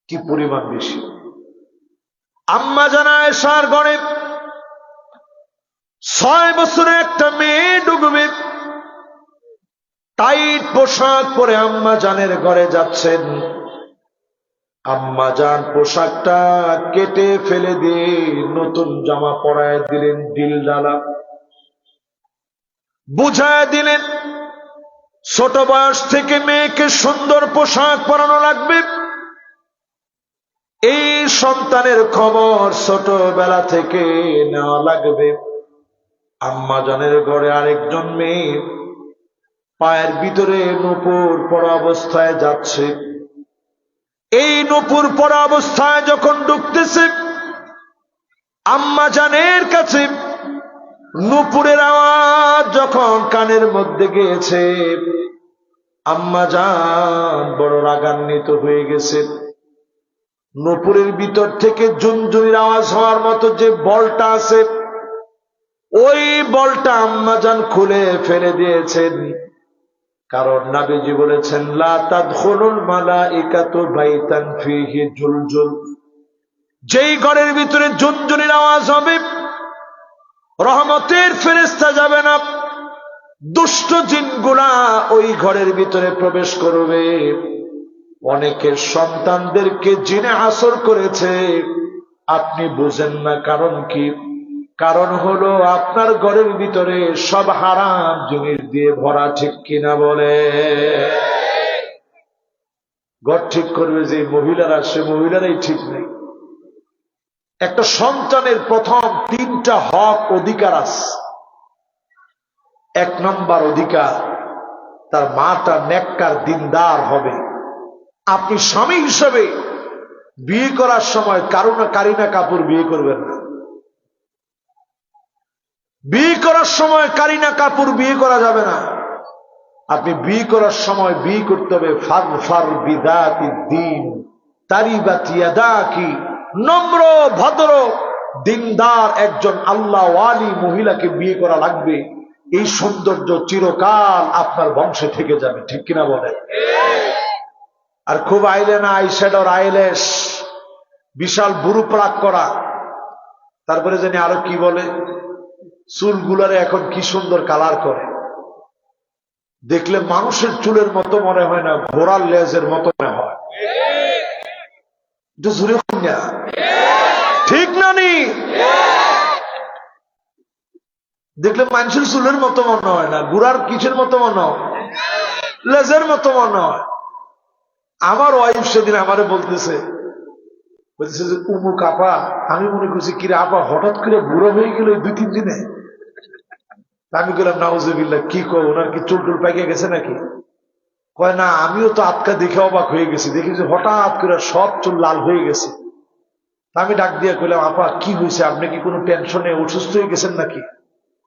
কি পরিমাণ বেশি! আম্মা জানা আয়েশার ঘরে 6 বছরে একটা মেয়ে ঢুকবে, টাইট পোশাক পরে আম্মা জানের ঘরে যাচ্ছেন। আম্মা জান পোশাকটা কেটে ফেলে দিয়ে নতুন জামা পরায় দিলেন, দিল জ্বালা বুঝায় দিলেন, ছোট বয়স থেকে মেয়েকে সুন্দর পোশাক পরানো লাগবে। এই সন্তানের খবর ছোটবেলা থেকে নেওয়া লাগবে। আম্মা জানের ঘরে আরেকজন মেয়ে পায়ের ভিতরে নূপুর পরা অবস্থায় যাচ্ছে। এই নূপুর পরা অবস্থায় যখন ঢুকতেছে, আম্মা জানের কাছে নূপুরের আওয়াজ যখন কানের মধ্যে গিয়েছে, আম্মা জান বড় রাগান্বিত হয়ে গেছে। নূপুরের ভিতর থেকে ঝুনঝুনির আওয়াজ হওয়ার মতো যে বলটা আছে, ওই বলটা আম্মা জান খুলে ফেলে দিয়েছেন। কারণ নবীজি বলেছেন, লা তাদখুলুল মালাইকাতু বাইতান ফীহি জুলজুল, যেই ঘরের ভিতরে ঝুনঝুনির আওয়াজ হবে, রহমতের ফেরেশতা যাবে না, দুষ্ট জিনগুলা ওই ঘরের ভিতরে প্রবেশ করবে। অনেকের সন্তানদেরকে জিনে আসর করেছে, আপনি বুঝেন না কারণ কি? কারণ হলো আপনার ঘরের ভিতরে সব হারাম জিনিস দিয়ে ভরা। ঠিক কিনা বলে? ঘর ঠিক করবে যে মহিলারা, সে মহিলারাই ঠিক নেই। একটা সন্তানের প্রথম 3টা হক অধিকার আছে। 1 নম্বর অধিকার, তার মাটা নেককার দিনদার হবে। আপনি স্বামী হিসেবে বিয়ে করার সময় কারিনা কাপুর বিয়ে করবেন না। বিয়ে করার সময় কারিনা কাপুর বিয়ে করা যাবে না। আপনি বিয়ে করার সময় বিয়ে করতে হবে ফারফার বিদাতিদ দ্বীন তারিবাত ইয়াদাকি, নম্র ভদ্র দিনদার একজন আল্লাহ ওয়ালি মহিলাকে বিয়ে করা লাগবে। এই সৌন্দর্য চিরকাল আপনার বংশে থেকে যাবে। ঠিক কিনা বলে? আর খুব আইলে না আইশ্যাডোর আইলেশ বিশাল বুড়ো প্রাক করা, তারপরে জানি আরো কি বলে, চুলগুলারে এখন কি সুন্দর কালার করে, দেখলে মানুষের চুলের মতো মনে হয় না, ঘোড়ার লেজের মতো মনে হয়। জোরে না, ঠিক না নি? দেখলে মানুষের চুলের মতো মনে হয় না, ঘোড়ার কিসের মতো মনে হয়, লেজের মতো মনে হয়। আমার ওয়াইফ সেদিন আমারে বলতেছে যে উমুক আপা, আমি মনে করছি কিরে আপা হঠাৎ করে বুড়ো হয়ে গেল 2-3 দিনে। আমি বললাম নাউজুবিল্লাহ, কি কয় ওনার কি চুল টুল পাইকে গেছে নাকি? কয় না, আমিও তো আটকা দেখে অবাক হয়ে গেছি, দেখি যে হঠাৎ করে সব চুল লাল হয়ে গেছে। আমি ডাক দিয়ে কইলাম আপা কি হয়েছে, আপনি কি কোনো টেনশনে অসুস্থ হয়ে গেছেন নাকি?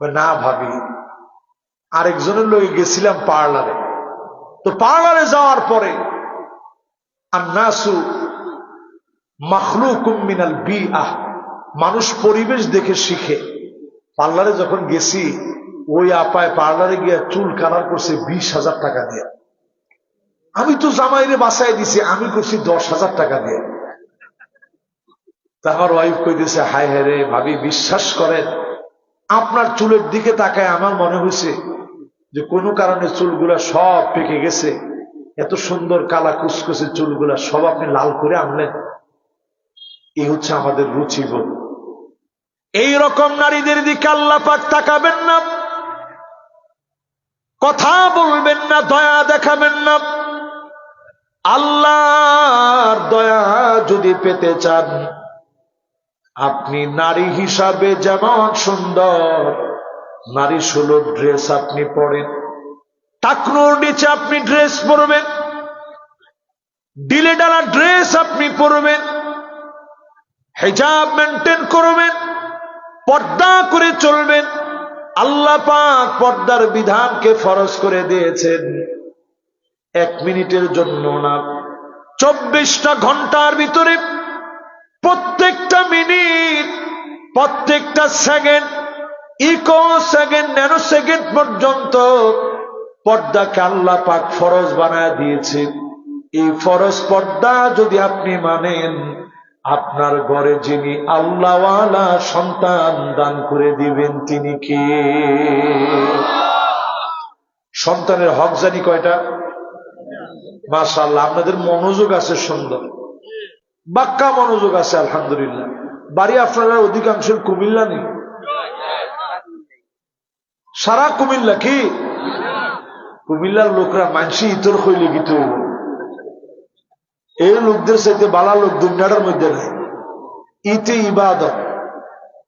কয় না ভাবি, আরেকজনের লগে গেছিলাম পার্লারে, তো পার্লারে যাওয়ার পরে আন্নাসু মাখলুকুম মিনাল বিআহ, মানুষ পরিবেশ দেখে শিখে। পার্লারে যখন গেছি, ওই আপায় পার্লারে গিয়ে চুল কালার করছে 20,000 টাকা দিয়ে। আমি তো জামাইরে বাসায় দিছি, আমি করছি 10,000 টাকা দিয়ে। তারপর ওয়াইফ কইতেছে হায় হায় রে ভাবি, বিশ্বাস করেন আপনার চুলের দিকে তাকায় আমার মনে হয়েছে যে কোনো কারণে চুলগুলা সব পেকে গেছে, এত সুন্দর কালা কুচকুচে চুলগুলা সব আপনি লাল করে আনলেন। এই হচ্ছে আমাদের রুচিবোধ। এইরকম নারীদের দিকে আল্লাহ পাক তাকাবেন না, কথা বলবেন না, দয়া দেখাবেন না। আল্লাহর দয়া যদি পেতে চান, আপনি নারী হিসাবে যেমন সুন্দর, নারী সুলভ ড্রেস আপনি পরেন, টাকনুর নিচে আপনি ড্রেস পরবেন, ডিলে ডালা ড্রেস আপনি পরবেন, হিজাব মেনটেন করবেন, পর্দা করে চলবেন। আল্লাহ পাক পর্দার বিধানকে ফরজ করে দিয়েছেন 1 মিনিটের জন্য না, 24টা ঘন্টার ভিতরে প্রত্যেকটা মিনিট, প্রত্যেকটা সেকেন্ড, ইকো সেকেন্ড, ন্যানো সেকেন্ড পর্যন্ত পর্দাকে আল্লাহ পাক ফরজ বানায় দিয়েছে। এই ফরজ পর্দা যদি আপনি মানেন, আপনার ঘরে যিনি আল্লাহওয়ালা সন্তান দান করে দিবেন তিনি কে? সন্তানের হক জানি কয়টা? মাশাআল্লাহ, আপনাদের মনোযোগ আছে, সুন্দর বাক্কা মনোযোগ আছে, আলহামদুলিল্লাহ। বাড়ি আপনারা অধিকাংশের কুমিল্লা নেই, সারা কুমিল্লা কি? কুমিল্লার লোকরা মানসি ইতর হইলে গীত, এই লোকদের সাথে বালা লোক দুনিয়াটার মধ্যে নাই। ইতে ইবাদত,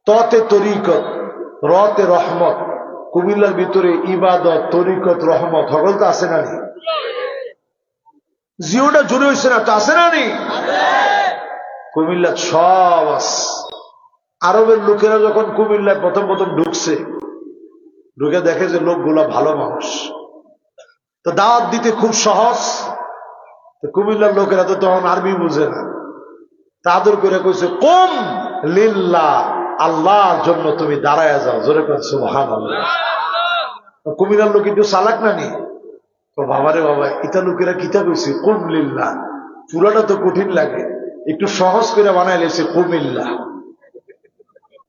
ততে তরিকত, রতে রহমত। কুমিল্লার ভিতরে ইবাদত, তরিকত, রহমত সকল তো আছে না? জিওটা জুড়ে হয়েছে না তো, আছে না? কুমিল্লা সব আছে। আরবের লোকেরা যখন কুমিল্লায় প্রথম প্রথম ঢুকছে, ঢুকে দেখে যে লোকগুলা ভালো মানুষ, তো দাওয়াত দিতে খুব সহজ। কুমিল্লার লোকেরা তো তখন আরবি বুঝে না, তাদের করে কইছে কুম লিল্লাহ, আল্লাহর জন্য তুমি দাঁড়ায় যাও। জোরে কর সুবহানাল্লাহ। কুমিল্লার লোক একটু চালাক না নি? তো বাবারে বাবা, ইটা লোকেরা কিতা কইছে কুম লিল্লাহ, পুরাটা তো কঠিন লাগে, একটু সহজ করে বানাই লেছে কুমিল্লাহ।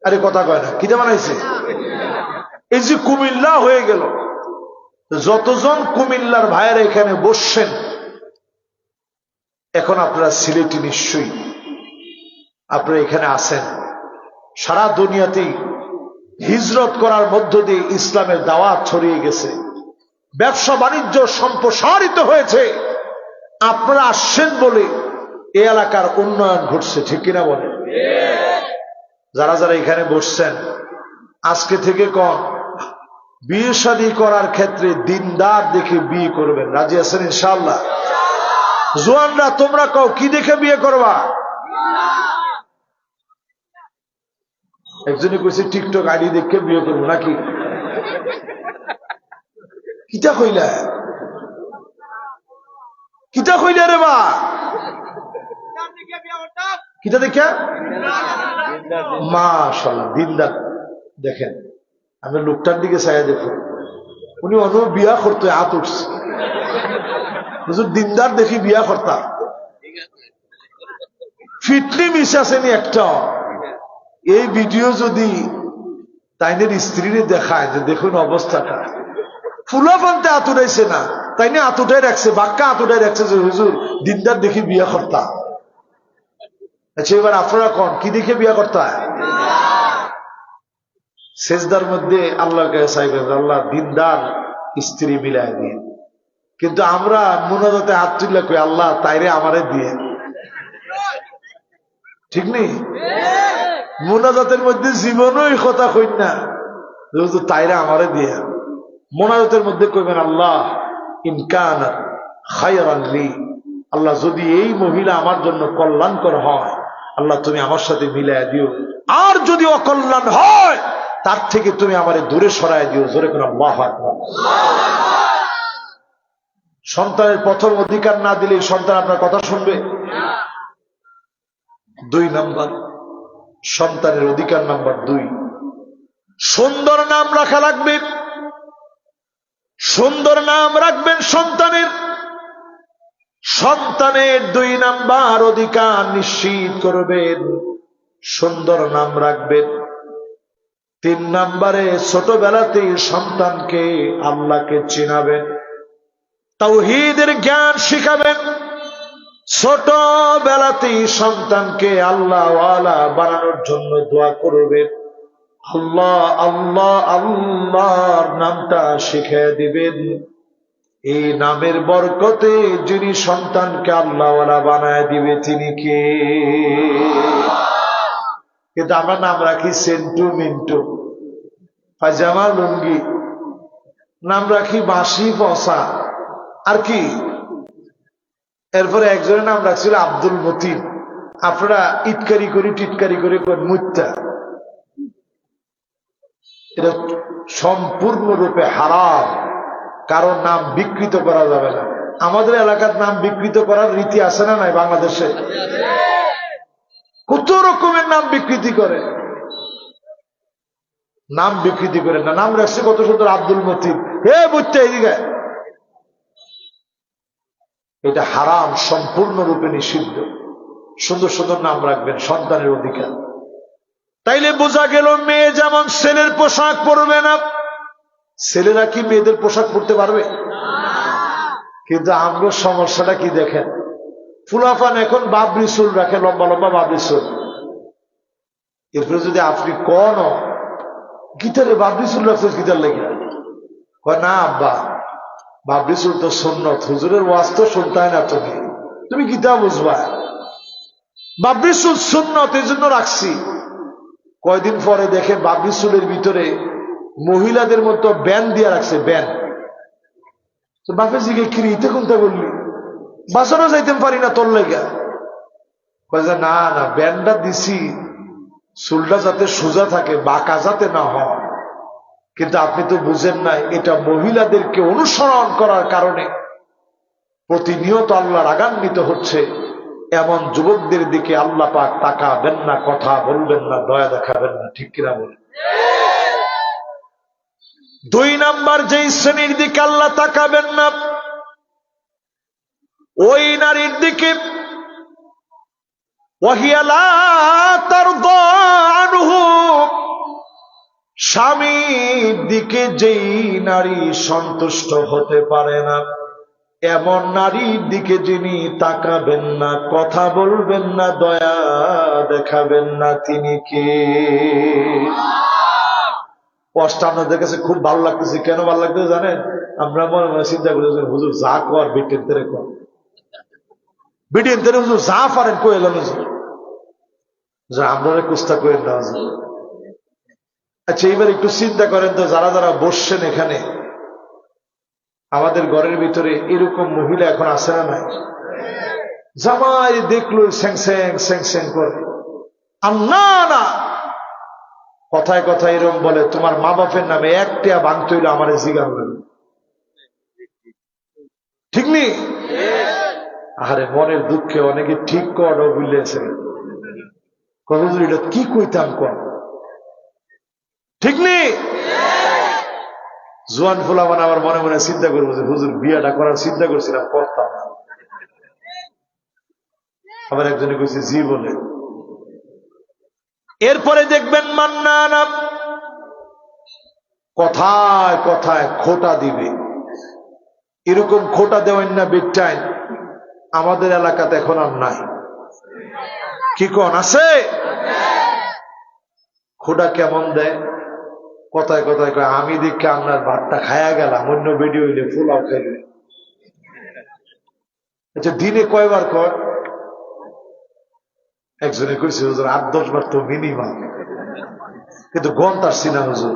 আরে কথা কয় না, কিতা বানাইছে? এই যে কুমিল্লা হয়ে গেল। যতজন কুমিল্লার ভাইয়েরা এখানে বসছেন, এখন আপনারা সিলেটি নিশ্চয়ই, আপনারা এখানে আছেন। সারা দুনিয়াতেই হিজরত করার মধ্য দিয়ে ইসলামের দাওয়াত ছড়িয়ে গেছে, ব্যবসা বাণিজ্য সম্প্রসারিত হয়েছে। আপনারা আসছেন বলে এই এলাকার উন্নয়ন ঘটছে, ঠিক কিনা বলেন? যারা যারা এখানে বসছেন, আজকে থেকে বিয়ে শাদী করার ক্ষেত্রে দিনদার দেখে বিয়ে করবেন। রাজি আছেন ইনশাআল্লাহ? জোয়ানরা তোমরা কও, কি দেখে বিয়ে করবা? একজনে কইছে টিকটক আইডি দেখে বিয়ে করবো নাকি? কিতা কইলা, কিতা কইলা রে বা? কিতা দেখা? মাশাআল্লাহ, দিনদার। দেখেন, আমি লোকটার দিকে চাইয়া দেখুন, উনি অন্য বিয়া করতে হাত উঠছে। দিনদার দেখি বিয়া করতাম। ফিটলি মিস আসেনি একটা। এই ভিডিও যদি তাইনের স্ত্রীরে দেখায় যে দেখুন অবস্থাটা, ফুলাফান্তে আতুরাইছে না, তাই না আতুটাই রাখছে, বাক্কা আতুটাই রাখছে যে হুজুর দিনদার দেখি বিয়া করতা। আচ্ছা এবার আপনারা কোন কি দেখে বিয়া করতা? সেজদার মধ্যে আল্লাহর কাছে চাইবেন আল্লাহ দিনদার স্ত্রী মিলাই দিয়ে। কিন্তু আমরা মুনাজাতে হাত তুললে কই আল্লাহ তাইরে আমারে দিয়ে। ঠিক নেই? মোনাজাতের মধ্যে জীবনই কথা কই না যেহেতু তাইরা আমারে দিয়ে। মোনাজাতের মধ্যে কইবেন আল্লাহ ইনকান খায়রান লি, আল্লাহ যদি এই মহিলা আমার জন্য কল্যাণকর হয় আল্লাহ তুমি আমার সাথে মিলাই দিও, আর যদি অকল্যাণ হয় তার থেকে তুমি আমারে দূরে সরাই দিও। জোরে করে আল্লাহু আকবার। সন্তানের প্রথম অধিকার না দিলে সন্তান আপনার কথা শুনবে? 2 নাম্বার সন্তানের অধিকার নাম্বার 2, সুন্দর নাম রাখা লাগবে। সুন্দর নাম রাখবেন সন্তানের। সন্তানের 2 নাম্বার অধিকার নিশ্চিত করবেন, সুন্দর নাম রাখবেন। 3 নাম্বারে ছোটবেলাতেই সন্তানকে আল্লাহকে চিনাবেন, তাওহীদের জ্ঞান শিখাবেন। ছোটবেলাতেই সন্তানকে আল্লাহওয়ালা বানানোর জন্য দোয়া করবেন। আল্লাহ আল্লাহ আল্লাহর নামটা শিখিয়ে দিবেন। এই নামের বরকতে যিনি সন্তানকে আল্লাহওয়ালা বানায় দিবে তিনি কে? কিন্তু আমরা নাম রাখি সেন্টু মিন্টু, পায়জামা লুঙ্গি, নাম রাখি বাঁশি পসা, আর কি? এরপরে একজনের নাম রাখছিল আব্দুল মতিন। আপনারা ইটকারি করে টিটকারি করে মুত্তা। এটা সম্পূর্ণরূপে হারাম, কারণ নাম বিকৃত করা যাবে না। আমাদের এলাকার নাম বিকৃত করার রীতি আছে না নাই? বাংলাদেশে কত রকমের নাম বিকৃতি করে। নাম বিকৃতি করে না, নাম রাখছে কত সুন্দর আব্দুল মতিন, হে বুঝতে এদিকে। এটা হারাম, সম্পূর্ণরূপে নিষিদ্ধ। সুন্দর সুন্দর নাম রাখবেন, সন্তানের অধিকার। তাইলে বোঝা গেল মেয়ে যেমন ছেলের পোশাক পরবে না। ছেলেরা কি মেয়েদের পোশাক পরতে পারবে? কিন্তু আমগো সমস্যাটা কি দেখেন, ফুলাফান এখন বাবরি চুল রাখে, লম্বা লম্বা বাবরি চুল। এরপরে যদি আপনি কোন গিটারে বাবরি চুল রাখছেন গিটার লেগে, কয় না আব্বা বাবরি চুল তো সুন্নত, হুজুরের ওয়াজ তো শুনতে হয় না, তুমি গীতা বুঝবা। বাবরি চুল সুন্নত এই জন্য রাখছি। কয়দিন পরে দেখে বাবরি চুলের ভিতরে মহিলাদের মতো ব্যান দিয়ে রাখছে, ব্যান। তো বাপের জিগে কিরিতে কোনটা বললি, বাসানো যাইতে পারি না তোর লেগা। না না, ব্যানটা দিছি চুলটা যাতে সোজা থাকে, বাঁকা যাতে না হয়। কিন্তু আপনি তো বুঝেন নাই, এটা মহিলাদেরকে অনুসরণ করার কারণে প্রতিনিয়ত আল্লাহ রাগান্বিত হচ্ছে। এমন যুবকদের দিকে আল্লাহ পাক তাকাবেন না, কথা বলবেন না, দয়া দেখাবেন না। ঠিক কিনা বলেন? 2 নাম্বার যেই শ্রেণীর দিকে আল্লাহ তাকাবেন না, ওই নারীর দিকে ওয়াহিয়া লা তারদা আনহু, স্বামীর দিকে যেই নারী সন্তুষ্ট হতে পারে না, এমন নারীর দিকে যিনি তাকাবেন না, কথা বলবেন না, দয়া দেখাবেন না, তিনি কে? কষ্ট আপনাদের কাছে খুব ভালো লাগতেছে। কেন ভালো লাগতেছে জানেন? আমরা মনে মনে চিন্তা করতেছেন হুজুর যা কর বিটেন তেরে কর, বিটেন তেরে হুজুর যা পারেন কয়ে এলেন হুজুর, আমরা কুস্তা করেন না হুজুর। আচ্ছা এইবার একটু চিন্তা করেন তো, যারা যারা বসছেন এখানে, আমাদের ঘরের ভিতরে এরকম মহিলা এখন আছে না নাই? জামাই দেখলো স্যাং স্যাং স্যাং স্যাং করে, আর না না কথায় কথায় এরকম বলে, তোমার মা বাপের নামে একটা ভাঙতে হইলে আমার জিগান লাগে। ঠিক নেই? আরে মনের দুঃখে অনেকে ঠিক করো বুঝলেছে, এটা কি কইতাম কর। ঠিক নেই? জোয়ান ফুলা মানে আমার মনে মনে চিন্তা করবো যে হুজুর বিয়েটা করার চিন্তা করছিলাম, করতাম না। আবার একজনে কইছে জি বলে। এরপরে দেখবেন মান্নানা কথায় কথায় খোটা দিবে। এরকম খোটা দেওয়েন না বিগ টাইম আমাদের এলাকাতে এখন আর নাই। কি কোন আছে? খোটা কেমন দেয়? কথায় কথায় কয় আমি দেখে আপনার ভাতটা খায়া গেলাম, অন্য ভিডিও হইলে ফুলাও খাইলে। আচ্ছা দিনে কয়বার কর? একজনে কইছে হুজুর 8-10 বার তো মিনিমাম, কিন্তু গন্ত আসছি না হুজুর।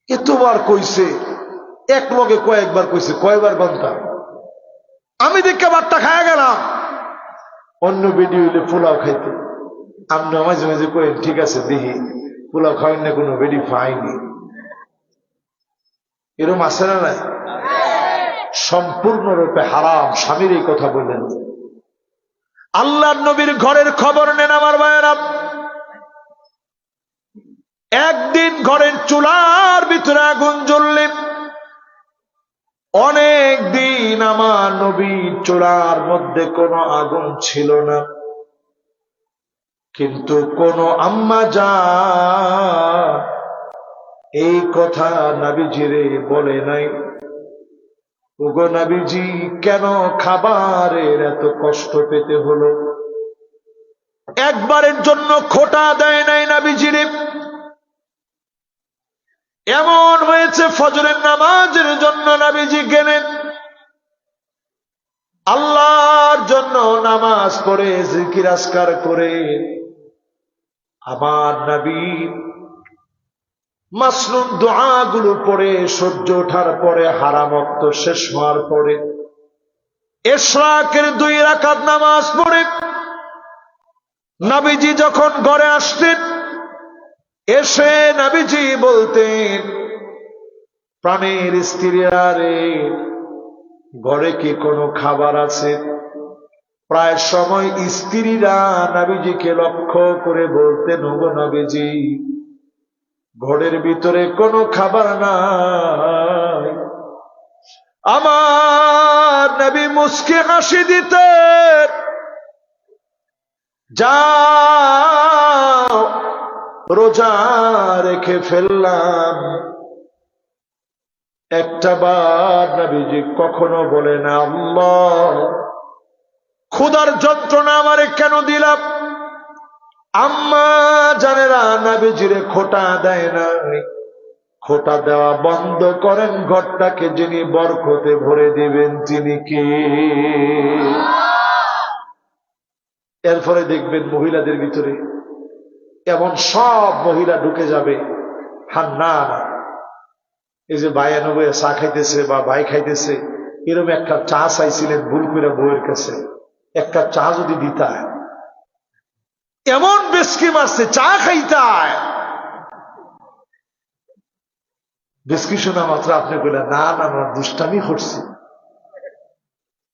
এতবার কইছে, এক লগে কয়েকবার কইছে, কয়বার গন্তা? আমি দেখে ভাতটা খায়া গেলাম, অন্য ভিডিও হইলে পোলাও খাইতে। আপনি মাঝে মাঝে কয়েন ঠিক আছে দেখি পোলাও খাওয়েন না, কোনো বেডি পাইনি। এরম আছে না নাই? সম্পূর্ণরূপে হারাম। স্বামীর এই কথা বললেন। আল্লাহর নবীর ঘরের খবর নেন আমার ভাইয়েরা। একদিন ঘরের চুলার ভিতরে আগুন জ্বললে, অনেক দিন আমার নবীর চুলার মধ্যে কোনো আগুন ছিল না, কিন্তু কোন আম্মা জান এই কথা নবীজিরে বলে নাই। ওগো নবীজি, কেন খাবারের এত কষ্ট পেতে হলো? একবারের জন্য খোটা দেয় নাই নবীজিরে। এমন হয়েছে ফজরের নামাজের জন্য নবীজি গেলেন, আল্লাহর জন্য নামাজ পড়ে জিকির আজকার করে আমার নবী মাসনুন দোয়াগুলো পড়ে সূর্য ওঠার পরে হারাম ওয়াক্ত শেষ হওয়ার পরে ইশরাকের 2 রাকাত নামাজ পড়ে নবীজি যখন ঘরে আসতেন, এসে নবীজি বলতেন, প্রাণের স্ত্রীরা রে, ঘরে কি কোনো খাবার আছে? প্রায় সময় স্ত্রীরা নবীজিকে লক্ষ্য করে বলতেন, ওগো নবীজি, ঘরের ভিতরে কোনো খাবার নাই। আমার নবী মুস্কি হাসি দিতেন, যাও রোজা রেখে ফেললাম। একটা বার নবীজি কখনো বলে না, আল্লাহ ক্ষুধার যন্ত্রণা আমারে কেন দিলাম? আম্মা জানেরা নবীজিরে খোটা দেয় না। খোটা দেওয়া বন্ধ করেন, ঘরটাকে যিনি বরকতে ভরে দিবেন তিনি কে? এরপরে দেখবেন মহিলাদের ভিতরে এমন সব মহিলা ঢুকে যাবে, হান্না এই যে ভাই আনবে চা খাইতেছে বা ভাই খাইতেছে, এরকম একটা চা চাইছিলেন ভুল করে বউয়ের কাছে, একটা চা যদি দিতা, এমন বেশকি মারছে চা খাইতায়। বেশকি শোনা মাত্র আপনি বললেন, না না না দুষ্টামি করছি,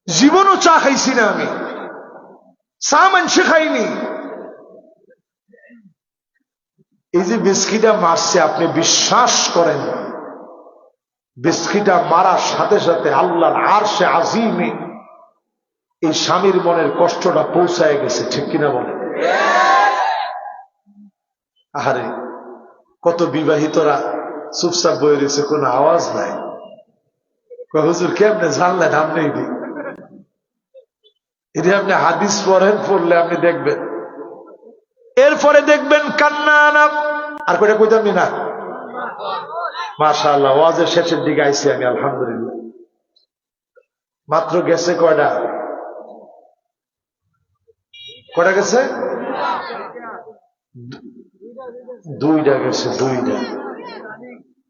জীবনও চা খাইছি না আমি, চা মানুষে খাইনি। এই যে বেশকিটা মারছে, আপনি বিশ্বাস করেন বেশকিটা মারার সাথে সাথে আল্লাহর আরশে আজিমে এই স্বামীর মনের কষ্টটা পৌঁছায় গেছে, ঠিক কিনা বলেন? আরে কত বিবাহিতরা চুপচাপ বয়ে রয়েছে, কোনো আওয়াজ নাই। হুজুর কেমনে জানলেন? আপনি এটা আপনি হাদিস পড়েন, পড়লে আপনি দেখবেন। এরপরে দেখবেন কান্না না। আর কয়টা কইতাম না? মাশাআল্লাহ, ওয়াজের শেষের দিকে আইছি আমি, আলহামদুলিল্লাহ। মাত্র গেছে কয়টা? কয়টা গেছে? 2টা গেছে, 2টা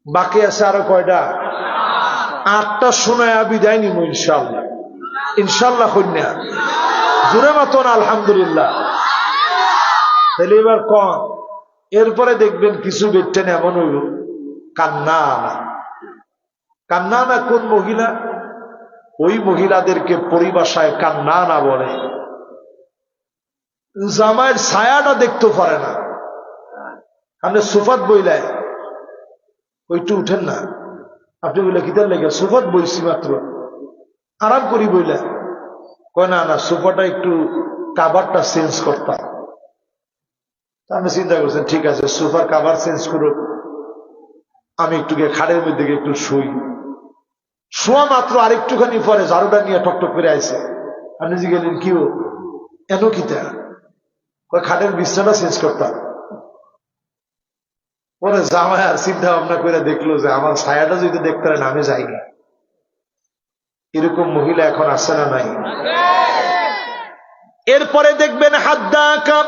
বাকি আছে। আরো কয়টা? 8টা শোনায় বিদায় নিব ইনশাআল্লাহ। ইনশাআল্লাহ কন্যা জোরে মতন আলহামদুলিল্লাহ। তাহলে এবার কন। এরপরে দেখবেন কিছু বেটেন এমন হইল কান্না না। কান্না না কোন মহিলা? ওই মহিলাদেরকে পরিভাষায় কান্না না বলে জামাইয়ের ছায়াটা দেখতে পারে না। আপনি সুফাত বইলায় ওইটু উঠেন না, আপনি বলে কিতার লেগে? সুফাত বইছি মাত্র, আরাম করি বইলা। কয় না না, সোফাটা একটু কাভারটা চেঞ্জ করতাম। আমি চিন্তা করছেন ঠিক আছে, সোফার কাভার চেঞ্জ করুক, আমি একটু গিয়ে খাটের মধ্যে গিয়ে একটু শুই। শোয়া মাত্র আরেকটুখানি পরে ঝাড়ুটা নিয়ে টকটক করে আইছে। আপনি যে গেলেন কি এন কিতা খাটের বিছানাটা চেঞ্জ করতাম। পরে জামাই আর চিন্তা ভাবনা করে দেখলো যে আমার ছায়াটা যদি দেখতে পারেন আমি যাইনি। এরকম মহিলা এখন আসে না নাই? এরপরে দেখবেন হাদ্দাকা,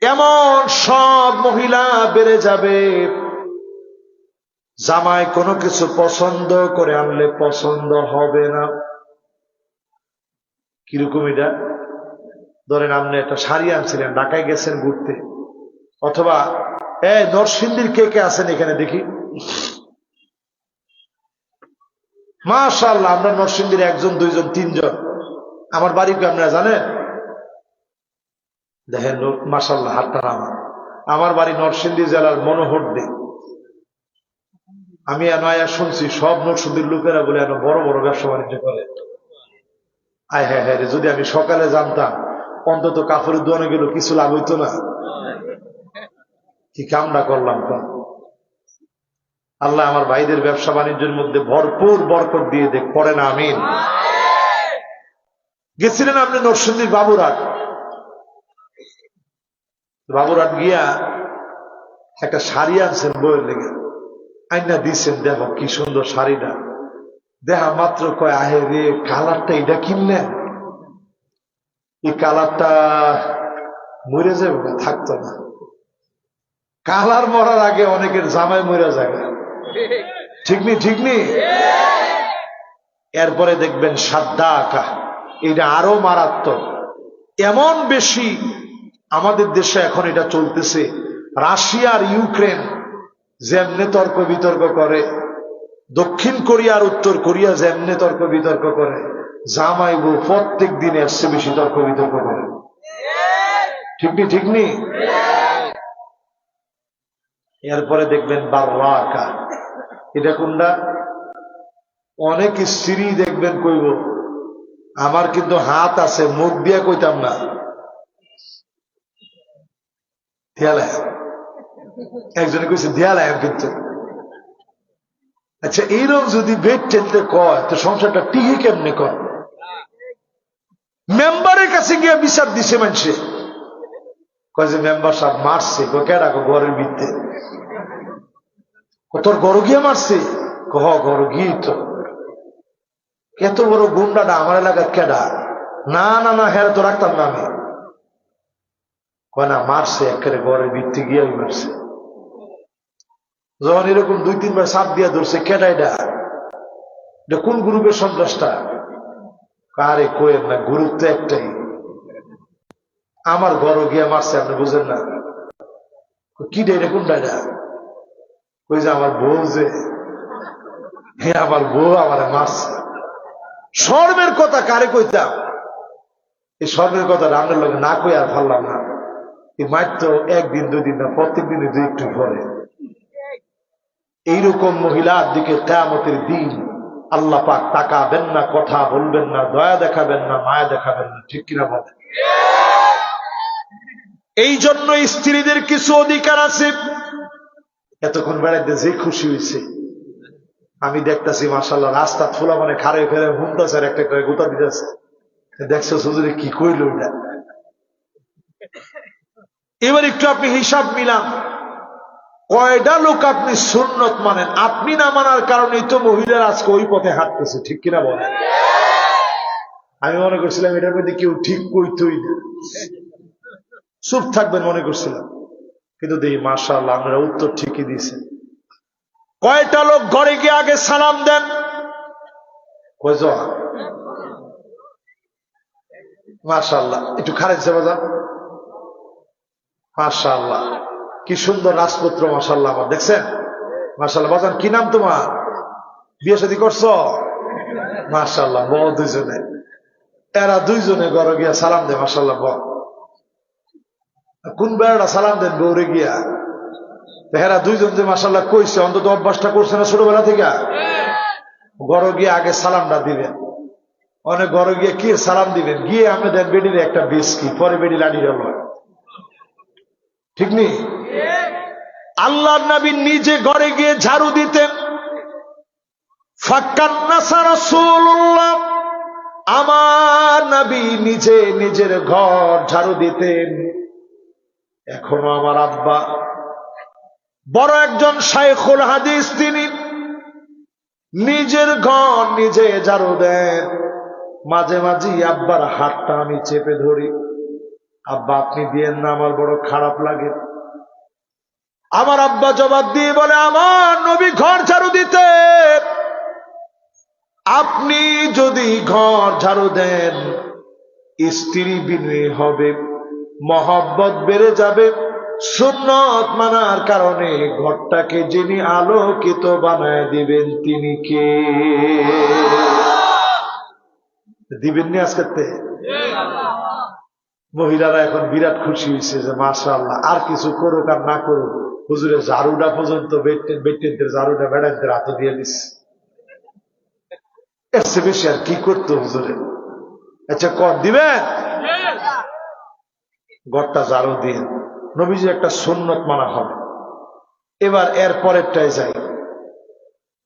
এমন সব মহিলা বেড়ে যাবে, জামাই কোনো কিছু পছন্দ করে আনলে পছন্দ হবে না। কিরকম এটা? ধরেন আপনি একটা শাড়ি আনছিলেন, ঢাকায় গেছেন ঘুরতে, অথবা নরসিংদীর কে কে আছেন এখানে দেখি? মাশাআল্লাহ, আমরা নরসিংদীর একজন, দুইজন, তিনজন। আমার বাড়ি কি আপনারা জানেন? দেখেন মাশাআল্লাহ, হাতটা আমার বাড়ি নরসিংদী জেলার মনোহরদী। আমি নয়া শুনছি সব নরসিংদীর লোকেরা বলে এত বড় বড় ব্যবসা বাণিজ্য করে। আয় হ্যাঁ হ্যাঁ, যদি আমি সকালে জানতাম অন্তত কাপড়ের দোকানে গেল কিছু লাভ হইতো না। কি কামনা করলাম। আল্লাহ আমার ভাইদের ব্যবসা বাণিজ্যের মধ্যে ভরপুর বরকত দিয়ে দেখ, পড়ে না আমিন। গেছিলেন আপনি নরসিংদীর বাবুরহাট, বাবুরহাট গিয়া একটা শাড়ি আনছেন বইয়ের লেগে, আইনা দিচ্ছেন, দেখো কি সুন্দর শাড়িটা। দেখা মাত্র কয় আহে রে, কালারটা এটা কিনলেন, এই কালারটা মরে যাবে না, থাকতো না। কালার মরার আগে অনেকের জামাই মরে যাবে, ঠিক নি? ঠিক নি? এরপরে দেখবেন সাদ্দা আঁকা, এটা আরো মারাত্মক। এমন বেশি আমাদের দেশে এখন এটা চলতেছে, রাশিয়া আর ইউক্রেন যেমনে তর্ক বিতর্ক করে, দক্ষিণ কোরিয়া আর উত্তর কোরিয়া যেমনে তর্ক বিতর্ক করে, জামাই বউ প্রত্যেক দিন এসছে বেশি তর্ক বিতর্ক করে, ঠিক নি? ঠিক নি? এরপরে দেখবেন বাররা আঁকা, এটা কোনটা? অনেক স্ত্রী দেখবেন কইব আমার কিন্তু হাত আছে, মুখ দিয়া কইতাম না, দেয়ালায়। একজনে কইছে দেয়ালায় কিন্তু। আচ্ছা, এইরকম যদি বেড টেনতে কয় তো সংসারটা টিকে কেমনে কয়? মেম্বারের কাছে গিয়ে বিচার দিছে মানুষে, কয় যে মেম্বার সাহেব মারছে। কেডা? ঘরের ভিত্তে। তোর গরু গিয়ে মারছে? গরু গিয়ে তো। এত বড় গুন্ডাটা আমার এলাকার কেডা? না না না, হ্যাঁ তো রাখতাম না আমি। কয় না, মারছে একেবারে ঘরের ভিত্তি গিয়ে মারছে। যখন এরকম 2-3 বার সাপ দিয়া ধরছে, কেডা এটা? কোন গ্রুপের সন্ত্রাসটা? আরে কয়েন না, গ্রুপ তো একটাই, আমার ঘর গিয়া মারছে, আপনি বুঝেন না? কি রে, এটা কোনটা? এটা কই যে আমার বউ, যে হ্যাঁ আমার বউ আমার মারছে। শর্মের কথা কারে কইতাম? এই শর্মের কথা রান্নার লোক না কই আর ভাবলাম না। এই মায়ের তো 1 দিন 2 দিন না, প্রত্যেক দিনে 2-একটু পরে। এইরকম মহিলার দিকে কিয়ামতের দিন আল্লাহ পাক তাকাবেন না, কথা বলবেন না, দয়া দেখাবেন না, মায়া দেখাবেন না, ঠিক কিনা বলেন? এই জন্য স্ত্রীদের কিছু অধিকার আছে। এতক্ষণ বেড়াইতে যে খুশি হয়েছে, আমি দেখতেছি মাশাআল্লাহ রাস্তা ফুলা মানে খারে ফেরে হুমতাছে, আর একটা করে গোতা দিতেছে। দেখছো হুজুরে কি কইল এটা? এবার একটু আপনি হিসাব মিলান, কয়টা লোক আপনি সুন্নত মানেন? আপনি না মানার কারণেই তো মহিলারা আজকে ওই পথে হাঁটতেছে, ঠিক কিনা বলেন? আমি মনে করছিলাম এটার মধ্যে কেউ ঠিক কইতই না, চুপ থাকবেন মনে করছিলাম, কিন্তু দেখি মাশাআল্লাহ আপনারা উত্তর ঠিকই দিয়েছেন। কয়টা লোক ঘরে গিয়ে আগে সালাম দেন? কয়জন? মাশাআল্লাহ, একটু খারেছে বাজার। মাশাআল্লাহ, কি সুন্দর রাজপুত্র, মাশাআল্লাহ। আমার দেখছেন? মাশাআল্লাহ। বাজান কি নাম তোমার? বিয়ে শাদী করছো? মাশাআল্লাহ। বউ দুইজনে, এরা দুইজনে ঘরে গিয়া সালাম দেয়, মাশাআল্লাহ। কোন বেড়াটা সালাম দেন বউরে গিয়া? এরা দুইজন যে মাশাআল্লাহ কইছে, অন্তত অভ্যাসটা করছে না ছোটবেলা থেকে? ঘরে গিয়ে আগে সালামটা দিবেন। অনেক ঘরে গিয়ে কি সালাম দিবেন, গিয়ে আপনি দেন বেডির একটা বিস্কি, পরে বেডি লাড়ি গেল, ঠিক নেই? আল্লাহর নবী নিজে ঘরে গিয়ে ঝাড়ু দিতেন। ফাক্কান্নাসা রাসূলুল্লাহ, আমার নবী নিজে নিজের ঘর ঝাড়ু দিতেন। এখনো আমার আব্বা বড় একজন শাইখুল হাদিস, তিনি নিজের ঘর নিজে ঝাড়ু দেন। মাঝে মাঝে আব্বার হাতটা আমি চেপে ধরি, আব্বা আপনি দিয়েন না, আমার বড় খারাপ লাগে। আমার আব্বা জবাব দিয়ে বলে, আমার নবী ঘর ঝাড়ু দিতে, আপনি যদি ঘর ঝাড়ু দেন স্ত্রী বিনয়ী হবে, মহব্বত বেড়ে যাবে। সুন্নত মানার কারণে ঘরটাকে যিনি আলোকিত বানায় দিবেন তিনি কে? দিবেননি আজকে? মহিলারা এখন বিরাট খুশি হয়েছে যে মাশাআল্লাহ, আর কিছু করুক আর না করুক, হুজুরের ঝাড়ুটা পর্যন্ত বেটেনদের ঝাড়ুটা বেড়াইদের হাতে দিয়ে দিচ্ছে। এর চেয়ে বেশি আর কি করতো হুজুরে? আচ্ছা কর দিবেন, ঘরটা ঝাড়ু দিয়ে নবীজি একটা সুন্নত মানা হবে। এবার এর পরেরটায় যাই।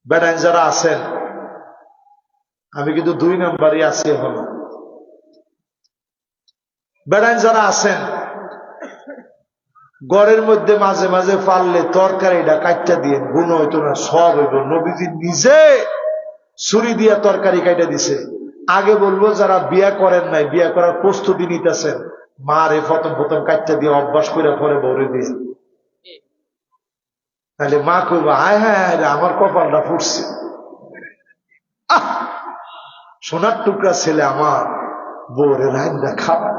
বেড়াইন যারা আছেন, আমি কিন্তু 2 নাম্বারই আছি এখনো। বেড়াইন যারা আছেন, ঘরের মধ্যে মাঝে মাঝে পারলে তরকারিটা কাটটা দিয়ে, গুণ হইতো না, সব হইব। নবীজি নিজে ছুরি দিয়া তরকারি কাটা দিছে। আগে বলবো যারা বিয়া করেন নাই, বিয়া করার প্রস্তুতি নিতেছেন, মা রে প্রথম প্রথম কাটটা দিয়ে অভ্যাস করে পরে বউরে দিয়ে, তাহলে মা কইবা হায় হায় আমার কপালটা ফুটছে, সোনার টুকরা ছেলে আমার, বউরে রাইন্দা খাওয়া।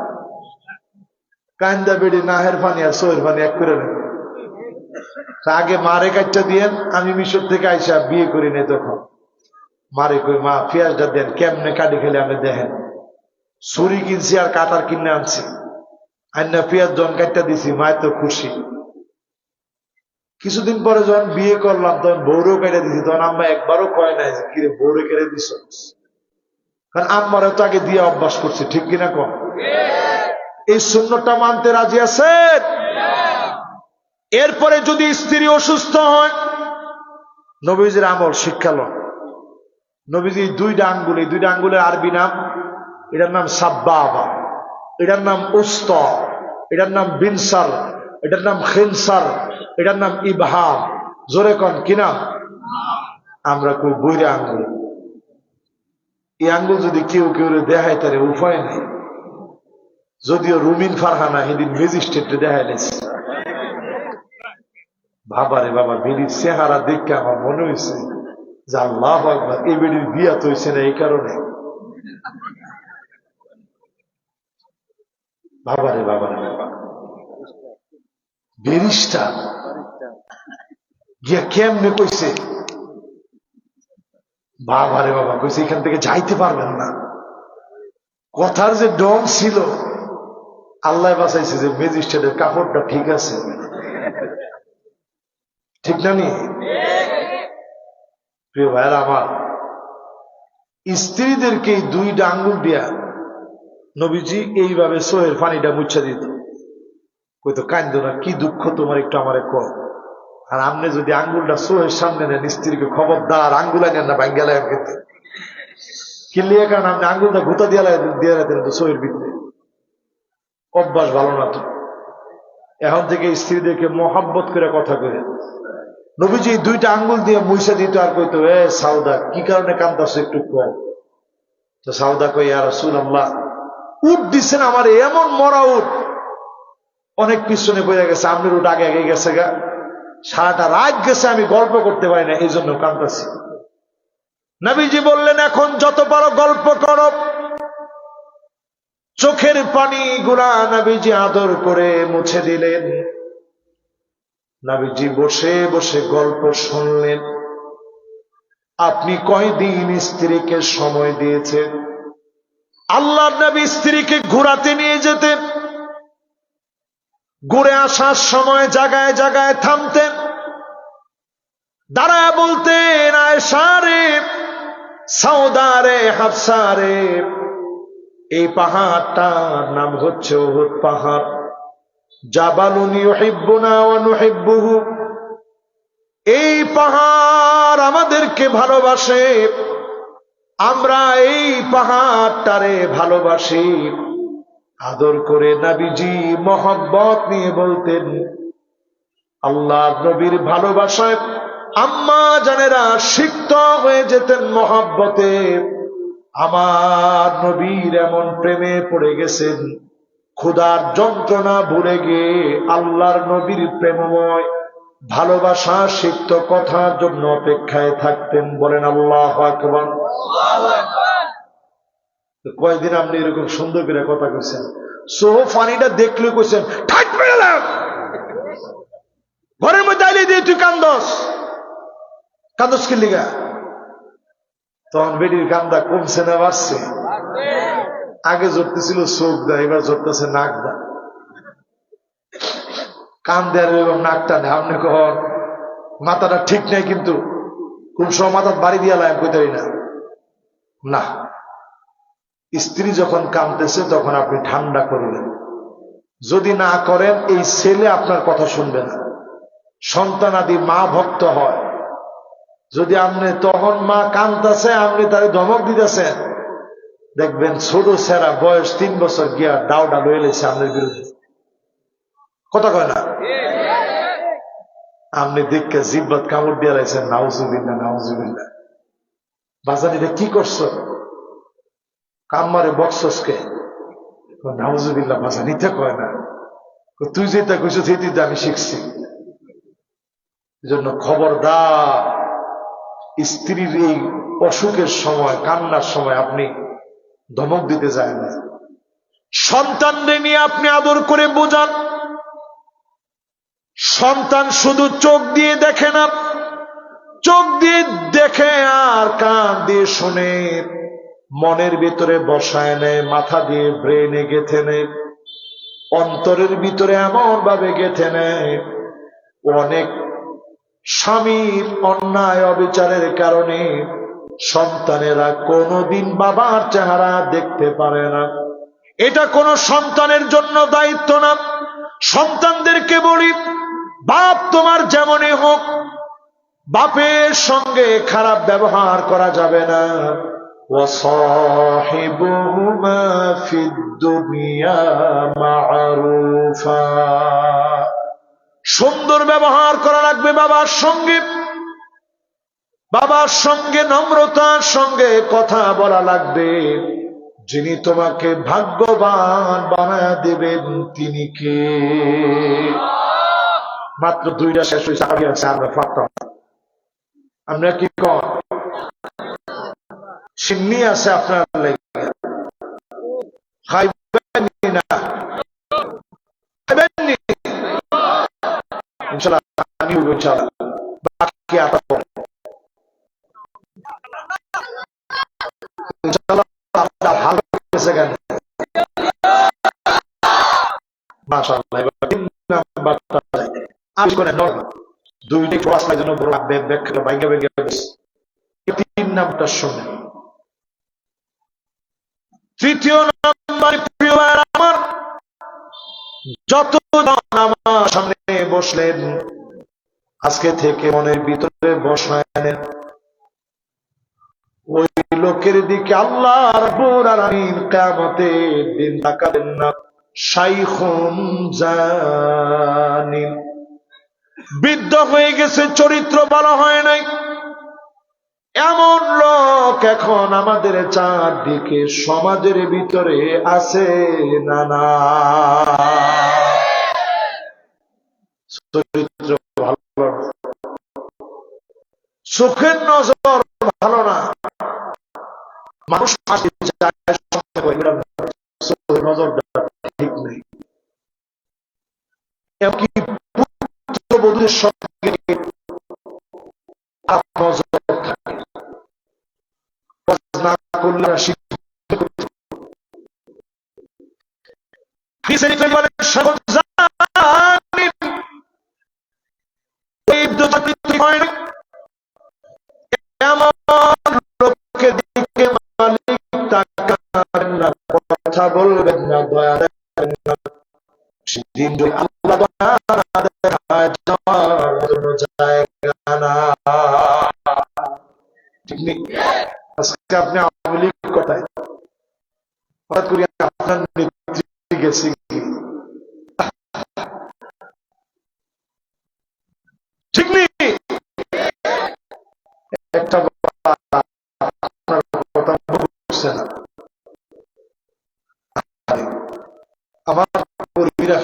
কান্দা বেড়ে নাহের পানি আর সোহের পানি এক করে নেবে। আগে মারে কাটটা দিয়েন। আমি মিশর থেকে আইসা বিয়ে করি নাই, তখন মারে কই মা পেঁয়াজটা দেন, কেমনে কাটি খেলে আমি দেখেন। ছুরি কিনছি আর কাটার কিনে আনছি, আন্না পেঁয়াজ জন কাটটা দিছি, মায়ের তো খুশি। কিছুদিন পরে যখন বিয়ে করলাম তখন বৌরেও কেটে দিছি, তখন আম্মা একবারও কয় নাই যে কিরে বৌরে কেটে দিস, কারণ আম্মারা তো আগে দিয়ে অভ্যাস করছে, ঠিক কিনা কম? এই সুন্নতটা মানতে রাজি আছেন? এরপরে যদি স্ত্রী অসুস্থ হয়, নবীজির আমল শিক্ষা লন। নবীজি 2টা আঙ্গুল, এই 2টা আঙ্গুলের আরবি নাম, এটার নাম সাব্বাবা, এটার নাম উস্ত, এটার নাম বিনসার, এটার নাম খিনসার, এটার নাম ইবহাম। জোরে কন কি নাম? আমরা কই বইরা আঙ্গুল। এই আঙ্গুল যদি কেউ কেউ দেখায় তার উপায় নেই। যদিও রুমিন ফারহানা সেদিন ম্যাজিস্ট্রেটে দেখাইলেছে। বাবারে বাবা, বেডির চেহারা দেখে আমার মনে হয়েছে যে আল্লাহু আকবার, এই বেডির বিয়া তো হয়েছে না এই কারণে। বাবারে বাবারে বাবা, ব্যারিস্টার গিয়া কেমনে কইছে, বাবারে বাবা কইছে এখান থেকে যাইতে পারবেন না। কথার যে ডং ছিল, আল্লাহ বাঁচাইছে যে ম্যাজিস্ট্রেটের কাপড়টা ঠিক আছে, ঠিক না নি? প্রিয় ভাইয়ের আমার, স্ত্রীদেরকে 2টা আঙ্গুল দিয়া নবীজি এইভাবে সোহের পানিটা মুছা দিত। কইতো কান্দো না, কি দুঃখ তোমার, একটু আমারে কর। আর আপনি যদি আঙ্গুলটা সোহের সামনে নেন, স্ত্রীকে খবরদার আঙ্গুল আনেন না, ভাঙ্গালায় কিন্তু কিনলিয়ে, কারণ আপনি আঙ্গুলটা গুতা দিয়ে রাখতেন তো সোহের ভিতরে। অভ্যাস ভালো না তো। এখন থেকে স্ত্রীদেরকে মহাব্বত করে কথা কইলেন। নবীজি 2টা আঙ্গুল দিয়ে মুইসা দিত আর কইতো, এ সাউদা কি কারণে কান্দাছ, একটু কম। তো সাউদা কই, ইয়া রাসূলুল্লাহ, উট দিচ্ছেন আমার, এমন মরা উট, অনেক পিছনে পড়ে গেছে, আপনার উট আগে আগে গেছে গা, সারাটা রাত গেছে, আমি গল্প করতে পারি না, এই জন্য কান্দাছি। নবীজি বললেন, এখন যত পারো গল্প করো। চোখের পানি গুলা নবীজি আদর করে মুছে দিলেন। নবীজি বসে বসে গল্প শুনলেন। আপনি কয়দিন স্ত্রীকে সময় দিয়েছেন? আল্লাহর নবী স্ত্রীকে ঘোরাতে নিয়ে যেতেন, ঘুরে আসার সময় জায়গায় জায়গায় থামতেন, দাঁড়ায় বলতেন, আয়েশা রে, সাউদারে হাফসারে, এই পাহাড়টার নাম হচ্ছে উহুদ পাহাড়। জাবালুন ইউহিব্বুনা ওয়া নুহিব্বুহু, এই পাহাড় আমাদেরকে ভালোবাসে, আমরা এই পাহাড়টারে ভালোবাসি। আদর করে নবীজি মহব্বত নিয়ে বলতেন, আল্লাহর নবীর ভালোবাসায় আম্মা জানেরা সিক্ত হয়ে যেতেন মহব্বতে। আমার নবীর এমন প্রেমে পড়ে গেছেন, ক্ষুধার যন্ত্রণা ভুলে গিয়ে আল্লাহর নবীর প্রেমময় ভালোবাসা সিক্ত কথার জন্য অপেক্ষায় থাকতেন। বলেন আল্লাহু আকবার। কয়েকদিন আপনি এরকম সুন্দর করে কথা কইছেন, সোহ ফানিটা দেখলে কইছেন ঠাট পেলাম, ঘরের মধ্যে আইলে দিয়ে তুই কান্দস, কান্দস কি লিগা? তখন বেটির কান্দা কমছে না বাড়ছে? আগে জড়তেছিল চোখ দা, এবার জড়তেছে নাক দা। কান দেয়ার এবং নাক টানে। আপনি কখন মাথাটা ঠিক নাই, কিন্তু কোন সময় মাথা বাড়ি দিয়া লাইন কইতে না। না, স্ত্রী যখন কাঁদতেছে তখন আপনি ঠান্ডা করবেন। যদি না করেন, এই ছেলে আপনার কথা শুনবে না। সন্তান আদি মা ভক্ত হয়। যদি আপনি তখন মা কাঁদতেছে, আপনি তারে ধমক দিতেছেন, দেখবেন ছোট ছেড়া বয়স 3 বছর গিয়া ডাউডা লয়ে লেছে আপনার বিরুদ্ধে। কথা কয় না? আপনি দেখে জিব্বাত কামড় দিয়ে লাইছেন, নাউজুবিল্লাহ নাউজুবিল্লাহ। বাজানিটা কি করছো? কাম্মারে বক্সসকে। নাউজুবিল্লাহ বাজানিতে কয় না, তুই যেটা কইছো সেটি আমি শিখছি। এজন্য খবরদার, স্ত্রীর এই অসুখের সময়, কান্নার সময় আপনি ধমক দিতে যায় না। সন্তানদের নিয়ে আপনি আদর করে বোঝান। সন্তান শুধু চোখ দিয়ে দেখে না, চোখ দিয়ে দেখে আর কান দিয়ে শুনে, মনের ভিতরে বসায় নেয়, মাথা দিয়ে ব্রেনে গেঁথে নেয়, অন্তরের ভিতরে এমন ভাবে গেঁথে নেয়। অনেক স্বামীর অন্যায় অবিচারের কারণে সন্তানেরা কোনোদিন বাবার চেহারা দেখতে পারে না। এটা কোনো সন্তানের জন্য দায়িত্ব না। সন্তানদেরকে বলি, বাপ তোমার যেমনই হোক, বাপের সঙ্গে খারাপ ব্যবহার করা যাবে না। ওয়াসাহিবুহুমা ফিদ দুনিয়া মা'রুফা, সুন্দর ব্যবহার করা লাগবে বাবার সঙ্গে। বাবার সঙ্গে নম্রতার সঙ্গে কথা বলা লাগবে। যিনি তোমাকে ভাগ্যবান বানায় দেবেন তিনি কে? মাত্র 2টা শেষ হয়েছে, আগে আছে আমরা পারতাম। আমরা কি কন সিন্নি আছে আপনার লেগে, খাইবেন না, খাইবেন নি ইনশাআল্লাহ, আমি ইনশাআল্লাহ বাকি আতা ইনশাআল্লাহ আপনারা ভালো হয়েছে কেন? মাশাআল্লাহ। এবার 3 নাম্বারটা আজ করে নরমাল 2টি ক্লাসের জন্য বড় ব্যাক করে বাইঙ্গা বাইঙ্গা বসে 3 নাম্বারটা শুনে। তৃতীয় নাম্বার, প্রিয় ভাইরা আমার, যতজন আমার সামনে বসলেন আজকে থেকে মনের ভিতরে বসায় নেন, ওই লোকের দিকে আল্লাহ রাব্বুল আলামিন কিয়ামতের দিন তাকাবেন না। শাইখুন জানিন, বৃদ্ধ হয়ে গেছে, চরিত্র ভালো হয় নাই, এমন লোক এখন আমাদের চারদিকে সমাজের ভিতরে আছে না? না, চরিত্র ভালো, চোখের নজর ভালো না, মানুষ নজরটা ঠিক নেই। এমনকি পুত্রবধূদের সঙ্গে নজর থাকে না করলে এমন লোকের নেই? আজকে আপনি আওয়ামী লীগ কথায় হঠাৎ করে আপনার নেত্রী গেছে ঠিক নেই? একটা আপনার কথা বুঝছে না। আমার কর্মীরা